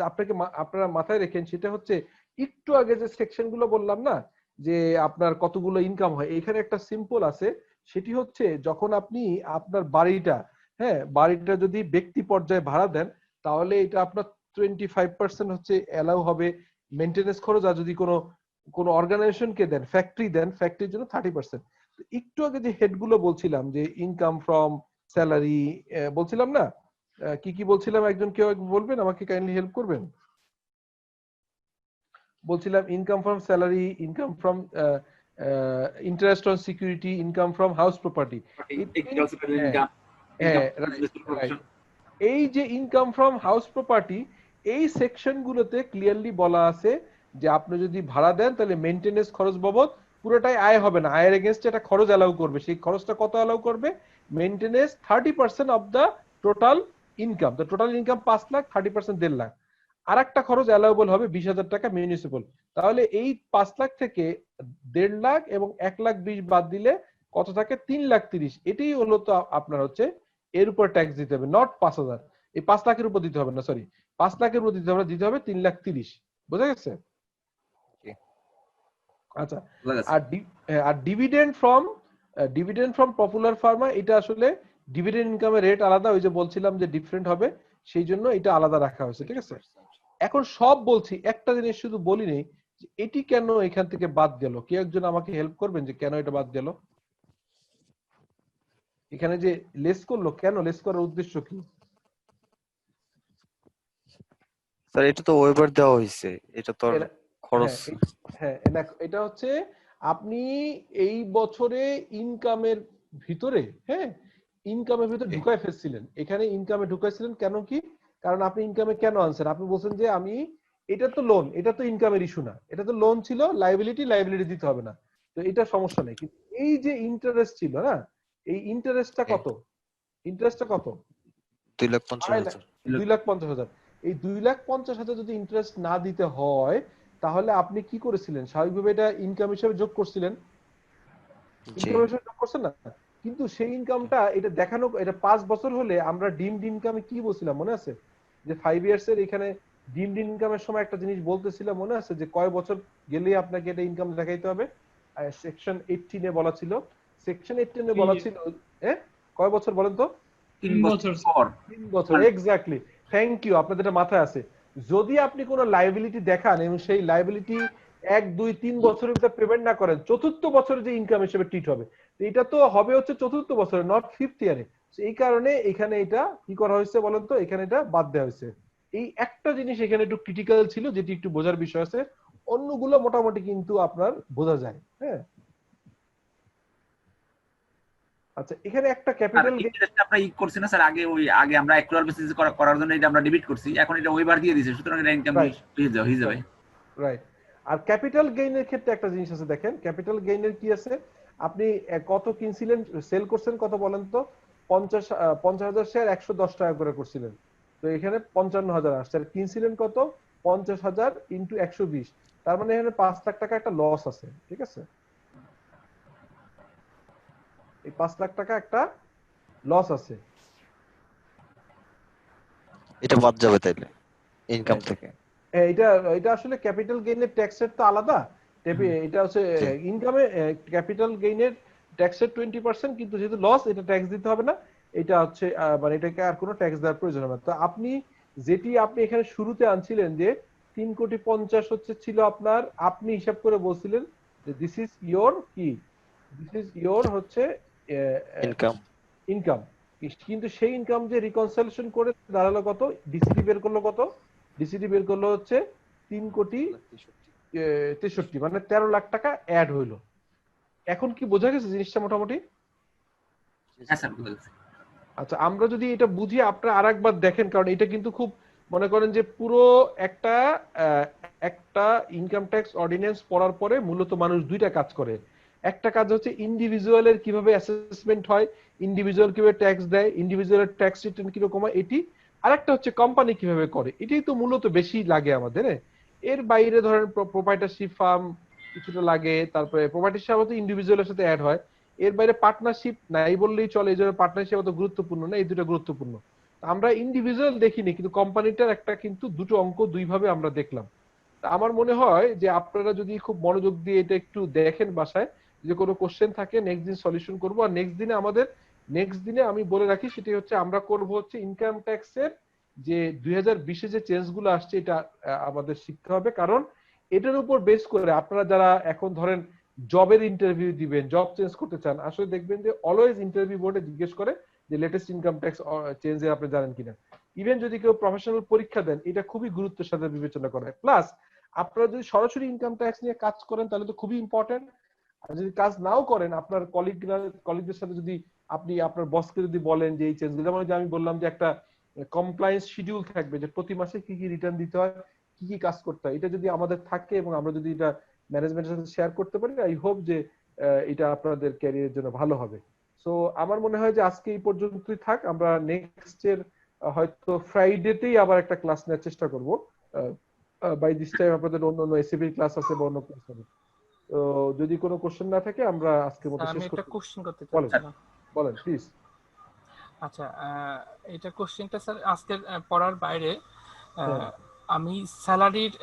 আপনারা মাথায় রাখেন, সেটা হচ্ছে একটু আগে যে সেকশন গুলো বললাম না যে আপনার কতগুলো ইনকাম হয়, এখানে একটা সিম্পল আছে, সেটি হচ্ছে যখন আপনি আপনার বাড়িটা, হ্যাঁ বাড়িটা যদি ব্যক্তি পর্যায়ে ভাড়া দেন তাহলে এটা আপনার 25% হচ্ছে অ্যালাউ হবে মেইনটেনেন্স খরচ, আর যদি কোনো কোনো অর্গানাইজেশনকে দেন, ফ্যাক্টরি দেন, ফ্যাক্টরির জন্য 30%। একটু আগে যে হেড গুলো বলছিলাম যে ইনকাম ফ্রম স্যালারি বলছিলাম না, কি কি বলছিলাম, একজন কেউ বলবেন আমাকে, কাইন্ডলি হেল্প করবেন? বলছিলাম income from salary, income from interest on security, income from house property. হ্যাঁ হ্যাঁ, রাইট। এই যে ইনকাম ফ্রম হাউস প্রপার্টি, এই সেকশন গুলোতে ক্লিয়ারলি বলা আছে যে আপনি যদি ভাড়া দেন তাহলে মেইনটেনেন্স খরচ বাবদ পুরোটাই আয় হবে না, আয়ের এগেনস্টে একটা খরচ অ্যালাউ করবে। সেই খরচটা কত অ্যালাউ করবে? Maintenance 30% of the total income. তো টোটাল ইনকাম 5 লাখ, 30% 1.5 লাখ। আর একটা খরচ অ্যালাউবল হবে 20,000 টাকা মিউনিসিপাল। তাহলে এই 5 লাখ থেকে 1.5 লাখ এবং 1,20,000 বাদ দিলে কত থাকে? 3,30,000। এটাই হলো তো আপনার হচ্ছে এর উপর ট্যাক্স দিতে হবে, নট 5,000। এই 5 লাখের উপর দিতে হবে না, সরি 5 লাখের উপর দিতে হবে 3,30,000। বোঝা গেছে? আচ্ছা, আর ডিভিডেন্ড ফ্রম পপুলার ফার্মা, এটা আসলে ডিভিডেন্ড ইনকামের রেট আলাদা, ওই যে বলছিলাম যে ডিফারেন্ট হবে, সেই জন্য এটা আলাদা রাখা হয়েছে। ঠিক আছে, এখন সব বলছি, একটা জিনিস শুধু বলি নেই যে এটি কেন এখান থেকে বাদ গেল। কেউ একজন আমাকে হেল্প করবেন যে কেন এটা বাদ গেল? এখানে যে লেস করলো, কেন লেস করার উদ্দেশ্য কি? স্যার এটা তো ওয়েবার দেওয়া হয়েছে, এটা তো আর খরচ। হ্যাঁ, এটা হচ্ছে আপনি এই বছরে ইনকামের ভিতরে, হ্যাঁ ইনকামের ভিতরে ঢুকায় ফেলছিলেন, এখানে ইনকামে ঢুকাইছিলেন। কেন কি? কারণ আপনি ইনকামে কেন আনছেন? আপনি বলছেন যে আমি, এটা তো লোন, এটা তো ইনকামের ইস্যু না, এটা তো লোন ছিল, লাইবিলিটি দিতে হবে না, তো এটা সমস্যা নেই। কিন্তু এই যে ইন্টারেস্ট ছিল না, এই ইন্টারেস্টটা কত? ইন্টারেস্টটা কত? 2,50,000। 2,50,000। এই 2,50,000 যদি ইন্টারেস্ট না দিতে হয়, তাহলে আপনি কি করেছিলেন? স্বাভাবিকভাবে এটা ইনকাম হিসেবে যোগ করছিলেন, ইনকাম হিসেবে যোগ করছেন না? কিন্তু সেই ইনকামটা এটা দেখানো, এটা 5 বছর হলে আমরা ডিমড ইনকামে কি বলছিলাম মনে আছে? যে 5 ইয়ার্স এর এখানে ডিমড ইনকামের সময় একটা জিনিস বলতেছিলাম মনে আছে, যে কয় বছর গেলে আপনাকে এটা ইনকাম দেখাইতে হবে? সেকশন 18 এ বলা ছিল, সেকশন 18 এ বলা ছিল, হ্যাঁ কয় বছর বলেন তো? 3 বছর। 3 বছর, এক্স্যাক্টলি। থ্যাংক ইউ, আপনাদের এটা মাথায় আছে। যদি আপনি কোনো লায়াবিলিটি দেখান এবং সেই লায়াবিলিটি 1, 2, 3 বছরের ভিতরে পেমেন্ট না করেন, চতুর্থ বছরে যে ইনকাম হিসেবে ট্রিট হবে। এটা তো হবে হচ্ছে চতুর্থ বছরে, নট 5th ইয়ারে। এই কারণে এখানে এটা কি করা হয়েছে বলেন তো? এখানে এটা বাদ দেওয়া হয়েছে। এই একটা জিনিস এখানে একটু ক্রিটিক্যাল ছিল, যেটি একটু বোঝার বিষয় আছে। অন্যগুলো মোটামুটি কিন্তু আপনার বোঝা যায়। হ্যাঁ, আচ্ছা, এখানে একটা ক্যাপিটাল আমরা ই করছি না স্যার, আগে আমরা অ্যাকচুয়াল বেসিস করার জন্য এটা আমরা ডেবিট করছি, এখন এটা ওয়েবার দিয়ে দিয়েছে, সুতরাং এটা ইনকাম হয়ে যাবে। রাইট। আর ক্যাপিটাল গেইনের ক্ষেত্রে একটা জিনিস আছে, দেখেন ক্যাপিটাল গেইনের কি আছে। আপনি কত কিনছিলেন, সেল করছেন কত বলেন তো? 50,000 শেয়ার 110 টাকা করে করছিলেন, তো এখানে 55,000 আসছে। আর কিনছিলেন কত? 50,000 ইন্টু 120, তার মানে এখানে 5 লাখ টাকা একটা লস আছে। ঠিক আছে, এই 5 লাখ টাকা একটা লস আছে, এটা বাদ যাবে তাইলে ইনকাম থেকে। এটা এটা আসলে ক্যাপিটাল গেইনের ট্যাক্স রেট তো আলাদা। এটা হচ্ছে ইনকামে ক্যাপিটাল গেইনের ট্যাক্স রেট 20%, কিন্তু যেহেতু লস, এটা ট্যাক্স দিতে হবে না। এটা হচ্ছে মানে এটাকে আর কোনো ট্যাক্স দেওয়ার প্রয়োজন হবে না। তো আপনি যেটি আপনি এখানে শুরুতে আনছিলেন যে 3,50,00,000 হচ্ছে ছিল আপনার, আপনি হিসাব করে বলছিলেন যে দিস ইজ ইয়োর কি, দিস ইজ ইয়োর হচ্ছে ইনকাম। কিন্তু সেই ইনকাম যে রিকনসিলিয়েশন করে দাঁড়ালো কত? ডিসিডি বের করলো কত? ডিসিডি বের করলো হচ্ছে 3,63,00,000, মানে 13 লাখ টাকা অ্যাড হইলো। এখন কি বোঝা গেছে জিনিসটা মোটামুটি? হ্যাঁ স্যার। আচ্ছা, আমরা যদি এটা বুঝি, আপনারা আরেকবার দেখেন, কারণ এটা কিন্তু খুব, মনে করেন যে পুরো একটা একটা ইনকাম ট্যাক্স অর্ডিন্যান্স পড়ার পরে মূলত মানুষ দুইটা কাজ করে। একটা কাজ হচ্ছে ইন্ডিভিজুয়ালের কিভাবে অ্যাসেসমেন্ট হয়, ইন্ডিভিজুয়াল কিভাবে ট্যাক্স দেয়, ইন্ডিভিজুয়ালের ট্যাক্স রিটার্ন কিরকম হয় এটি। আরেকটা হচ্ছে কোম্পানি কিভাবে করে, এটাই তো মূলত বেশি লাগে আমাদের। এর বাইরে ধরেন প্রোপাইটারশিপ ফার্ম কিছুটা লাগে, তারপরে প্রোপাইটারশিপ তো ইন্ডিভিজুয়ালের সাথে অ্যাড হয়। এর বাইরে পার্টনারশিপ নাই বললেই চলে, এই জন্য পার্টনারশিপ অত গুরুত্বপূর্ণ না, এই দুটো গুরুত্বপূর্ণ। আমরা ইন্ডিভিজুয়াল দেখিনি, কিন্তু কোম্পানিটার একটা কিন্তু দুটো অঙ্ক দুই ভাবে আমরা দেখলাম। আমার মনে হয় যে আপনারা যদি খুব মনোযোগ দিয়ে এটা একটু দেখেন বাসায়, যে কোনো কোশ্চেন থাকে নেক্সট দিন সলিউশন করবো। আর নেক্সট দিনে আমি বলে রাখি, সেটি হচ্ছে আমরা করব হচ্ছে ইনকাম ট্যাক্সের যে 2020-এ যে চেঞ্জ গুলো আসছে, এটা আমাদের শিখতে হবে। কারণ এটার উপর বেস করে আপনারা যারা এখন ধরেন জবের ইন্টারভিউ দিবেন, জব চেঞ্জ করতে চান, আসলে দেখবেন যে অলওয়েজ ইন্টারভিউ বোর্ডে জিজ্ঞেস করে যে লেটেস্ট ইনকাম ট্যাক্স চেঞ্জে আপনি জানেন কিনা। ইভেন যদি কেউ প্রফেশনাল পরীক্ষা দেন, এটা খুবই গুরুত্বের সাথে বিবেচনা করা হয়। প্লাস আপনারা যদি সরাসরি ইনকাম ট্যাক্স নিয়ে কাজ করেন তাহলে তো খুবই ইম্পর্টেন্ট। আর যদি কাজ নাও করেন, আপনার কলিগদের সাথে যদি আপনি আপনার বসকে যদি বলেন যে এই চেঞ্জ, যেমন আমি বললাম যে একটা কমপ্লায়েন্স শিডিউল থাকবে যে প্রতি মাসে কি কি রিটার্ন দিতে হয়, কি কি কাজ করতে হয়, এটা যদি আমাদের থাকে এবং আমরা যদি এটা ম্যানেজমেন্টের সাথে শেয়ার করতে পারি, আই হোপ যে এটা আপনাদের ক্যারিয়ারের জন্য ভালো হবে। সো আমার মনে হয় যে আজকে এই পর্যন্তই থাক। আমরা নেক্সট এর হয়তো ফ্রাইডেতেই আবার একটা ক্লাস নেওয়ার চেষ্টা করব। বাই দিস টাইম আপনাদের অন্য এসএপি ক্লাস আছে বা অন্য ক্লাস হবে। তো যদি কোনো কোশ্চেন না থাকে আমরা আজকের মতো আমি শেষ একটা করতে। কোশ্চেন করতে বলেন চাচ্ছিলাম। বলেন প্লিজ। আচ্ছা, এটা কোশ্চেনটা স্যার আজকের পড়ার বাইরে হ্যাঁ। আমি স্যালারির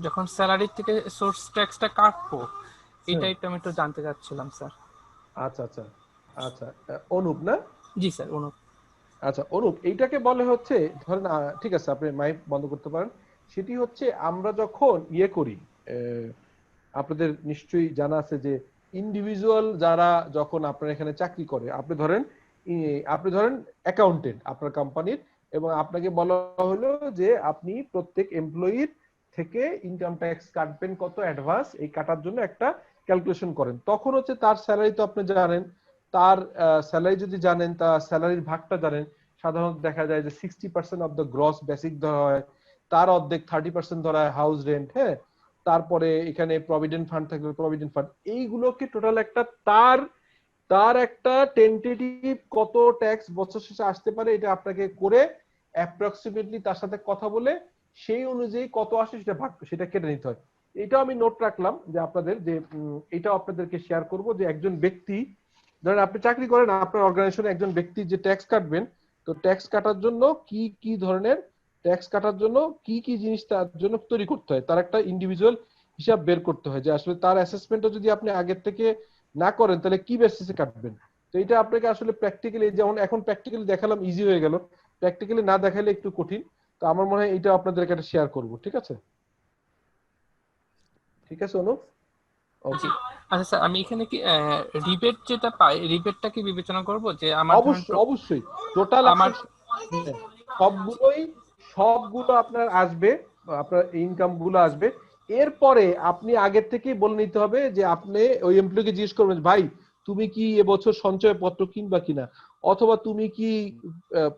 যখন স্যালারি থেকে সোর্স ট্যাক্সটা কাটবো, এটা একটু আমি একটু জানতে চাচ্ছিলাম স্যার। আচ্ছা আচ্ছা আচ্ছা, অনুপ না? জি স্যার, অনুপ। আচ্ছা অনুপ, এইটাকে বলে হচ্ছে ধরেন ঠিক আছে আপনি মাইক বন্ধ করতে পারেন। সেটি হচ্ছে আমরা যখন ইয়ে করি, আপনাদের নিশ্চয়ই জানা আছে যে ইন্ডিভিজুয়াল যারা যখন আপনার এখানে চাকরি করে, আপনি ধরেন অ্যাকাউন্টেন্ট আপনার কোম্পানির, এবং আপনাকে বলা হলো যে আপনি প্রত্যেক এমপ্লয়ির থেকে ইনকাম ট্যাক্স কাটবেন কত অ্যাডভান্স, এই কাটার জন্য একটা ক্যালকুলেশন করেন। তখন হচ্ছে তার স্যালারি তো আপনি জানেন, তার স্যালারি যদি জানেন, তার স্যালারির ভাগটা জানেন, সাধারণত দেখা যায় যে 60% অফ দ্য গ্রস বেসিক ধরা হয়, তার অর্ধেক 30% ধরা হয় হাউস রেন্ট, হ্যাঁ, তারপরে এখানে প্রভিডেন্ট ফান্ড থাকবে, প্রভিডেন্ট ফান্ড, এইগুলোকে টোটাল একটা তার একটা টেন্টেটিভ কত ট্যাক্স বছর শেষে আসতে পারে এটা আপনাকে করে অ্যাপ্রক্সিমেটলি তার সাথে কথা বলে সেই অনুযায়ী কত আসে সেটা কেটে নিতে হয়। এটা আমি নোট রাখলাম যে আপনাদের যে এটা আপনাদেরকে শেয়ার করব যে একজন ব্যক্তি ধরেন আপনি চাকরি করেন, আপনার অর্গানাইজেশনে একজন ব্যক্তি যে ট্যাক্স কাটবেন, তো ট্যাক্স কাটার জন্য কি কি ধরনের ট্যাক্স কাটার জন্য কি কি জিনিস তার জন্য তৈরি করতে হয়, তার একটা ইন্ডিভিজুয়াল হিসাব বের করতে হয় যে আসলে তার অ্যাসেসমেন্টটা যদি আপনি আগের থেকে না করেন তাহলে কি বেসিসে কাটবেন। তো এটা আপনাকে আসলে প্র্যাকটিক্যালি, যেমন এখন প্র্যাকটিক্যালি দেখালাম ইজি হয়ে গেল, প্র্যাকটিক্যালি না দেখালে একটু কঠিন। তো আমার মনে হয় এটা আপনাদেরকে একটা শেয়ার করব। ঠিক আছে? ঠিক আছে অনুপ? ওকে। আচ্ছা স্যার, আমি এখানে কি রিবেট যেটা পাই, রিবেটটা কি বিবেচনা করব যে আমার অবশ্যই টোটাল আমার সবগুলো আপনার আসবে, আপনার ইনকাম গুলো আসবে। এরপরে আপনি আগের থেকেই বলে নিতে হবে যে আপনি ওই এমপ্লয়িকে জিজ্ঞেস করবেন, ভাই তুমি কি এবছর সঞ্চয় পত্র কিনবা কিনা, অথবা তুমি কি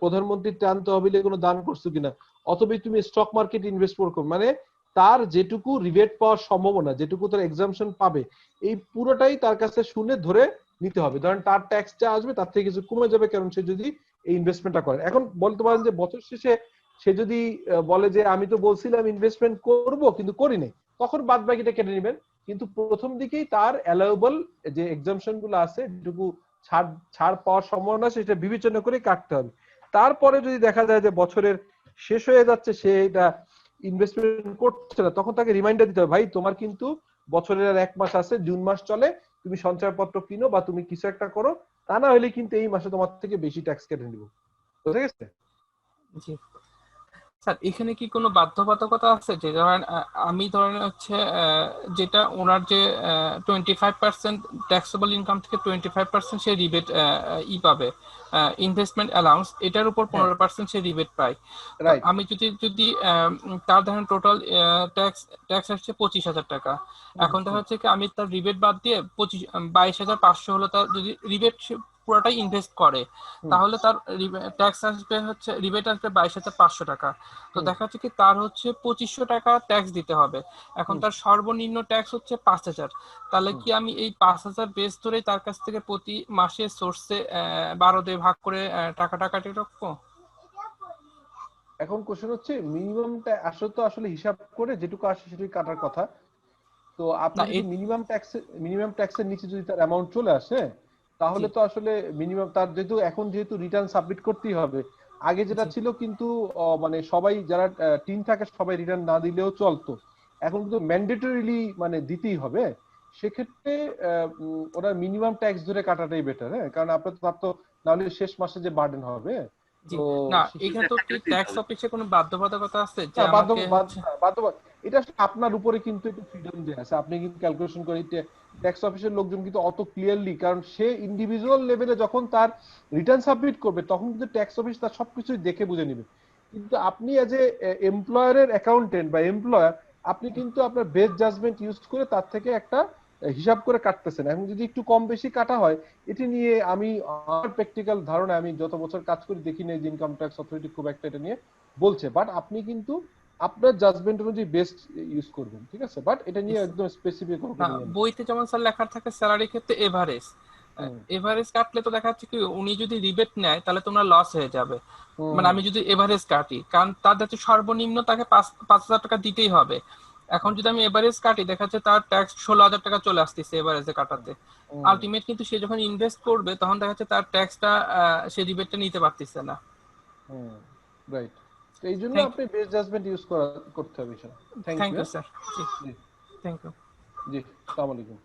প্রধানমন্ত্রীর ত্রাণ তহবিলে কোনো দান করছো কিনা, অথবা তুমি স্টক মার্কেট ইনভেস্ট করো, মানে তার যেটুকু রিবেট পাওয়ার সম্ভাবনা, যেটুকু তার এক্সাম্পশন পাবে, এই পুরোটাই তার কাছে শুনে ধরে নিতে হবে। ধরেন তার ট্যাক্স যা আসবে তার থেকে কিছু কমে যাবে, কারণ সে যদি এই ইনভেস্টমেন্টটা করে। এখন বলতে পারেন যে বছর শেষে সে যদি বলে যে আমি তো বলছিলাম ইনভেস্টমেন্ট করব কিন্তু করি নাই, তখন বাদ বাকিটা কেটে নেবেন। কিন্তু প্রথম দিকেই তার অ্যালাউয়েবল যে এক্সাম্পশন গুলো আছে, যেটুকু ছাড় পাওয়ার সম্ভাবনা সেটা বিবেচনা করে কাটতে হবে। তারপরে যদি দেখা যায় যে বছরের শেষ হয়ে যাচ্ছে, সে এটা ইনভেস্টমেন্ট করছে না, তখন তাকে রিমাইন্ডার দিতে হবে, ভাই তোমার কিন্তু বছরের আর 1 মাস আছে, জুন মাস চলে, তুমি সঞ্চয়পত্র কিনো বা তুমি কিছু একটা করো, তা না হলে কিন্তু এই মাসে তোমার থেকে বেশি ট্যাক্স কেটে নিব। বুঝে গেছে? জি স্যার, এখানে কি কোনো বাধ্যবাধকতা আছে যে ধরেন আমি ধরেন হচ্ছে যেটা ওনার যে 25% ট্যাক্সেবল ইনকাম থেকে 25% সে রিবেট পাবে, ইনভেস্টমেন্ট অ্যালাউন্স, এটার উপর 15% সে রিবেট পায়। আমি যদি তার ধরেন টোটাল ট্যাক্স আসছে 25,000 টাকা, এখন দেখা যাচ্ছে কি আমি তার রিবেট বাদ দিয়ে 22,500 হলো, তার যদি রিবেট পুরোটাই ইনভেস্ট করে তাহলে তার ট্যাক্স আসবে হচ্ছে, রিবেট আসবে 22,500 টাকা। তো দেখা যাচ্ছে কি তার হচ্ছে 2,500 টাকা ট্যাক্স দিতে হবে। এখন তার সর্বনিম্ন ট্যাক্স হচ্ছে 5,000। তাহলে কি আমি এই 5,000 বেস ধরেই তার কাছ থেকে প্রতি মাসে সোর্সে 12 দিয়ে ভাগ করে টাকাটা কাটিয়ে রাখবো? এখন কোশ্চেন হচ্ছে মিনিমামটা আসলে হিসাব করে যেটুকু আসে সেটুকুই কাটার কথা। তো আপনি যদি মিনিমাম ট্যাক্সের নিচে যদি তার অ্যামাউন্ট চলে আসে, তাহলে তো আসলে মিনিমাম তার যেহেতু রিটার্ন সাবমিট করতেই হবে। আগে যেটা ছিল কিন্তু মানে সবাই যারা টিম থাকে সবাই রিটার্ন না দিলেও চলতো, এখন কিন্তু ম্যান্ডেটরিলি মানে দিতেই হবে। সেক্ষেত্রে ওরা মিনিমাম ট্যাক্স ধরে কাটাটাই বেটার, হ্যাঁ, কারণ আপনার তো না হলে শেষ মাসে যে বার্ডেন হবে। না, এখানে তো কি ট্যাক্স অফিসে কোনো বাধ্যবাধকতা আছে যে এটা আসলে আপনার উপরে কিন্তু একটু ফ্রিডম দেয়া আছে, আপনি কিন্তু ক্যালকুলেশন করে ট্যাক্স অফিসের লোকজন কিন্তু অত ক্লিয়ারলি, কারণ সে ইন্ডিভিজুয়াল লেভেলে যখন তার রিটার্ন সাবমিট করবে তখন কিন্তু ট্যাক্স অফিস তার সবকিছুই দেখে বুঝে নেবে। কিন্তু আপনি এজ এ এমপ্লয়ারের অ্যাকাউন্টেন্ট বা এমপ্লয়ার, আপনি কিন্তু আপনার বেস্ট জাজমেন্ট ইউজ করে তার থেকে একটা হিসাব করে কাটতেছেন। এখন যদি একটু কম বেশি কাটা হয়, এটি নিয়ে আমি আমার প্র্যাকটিক্যাল ধারণা, আমি যত বছর কাজ করি দেখি না যে ইনকাম ট্যাক্স অথরিটি খুব একটা এটা নিয়ে বলছে, বাট আপনি কিন্তু আপনার জাজমেন্ট অনুযায়ী বেস্ট ইউজ করবেন, ঠিক আছে? বাট এটা নিয়ে একদম স্পেসিফিক কোনো না, নিয়ে না। বইতে যেমন স্যার লেখা থাকে স্যালারি ক্ষেত্রে এভারেজ, এভারেজ কাটলে তো দেখা যাচ্ছে কি উনি যদি রিবেট নেয় তাহলে তোমরা লস হয়ে যাবে। মানে আমি যদি এভারেজ কাটি, কারণ তার যাচ্ছে সর্বনিম্ন তাকে 5,000 টাকা দিতেই হবে। এখন যদি আমি এভারেজ কাটি দেখা যাচ্ছে তার ট্যাক্স 16,000 টাকা চলে আসতেছে এভারেজে কাটাতে। আলটিমেট কিন্তু সে যখন ইনভেস্ট করবে তখন দেখা যাচ্ছে তার ট্যাক্সটা সে রিবেটটা নিতে পারতেছে না। রাইট, তো এই জন্য Thank আপনি বেস্ট জাজমেন্ট ইউজ করতে হবে। Thank thank you you sir. জি, জি থ্যাংক ইউ। জি, আসসালামু আলাইকুম।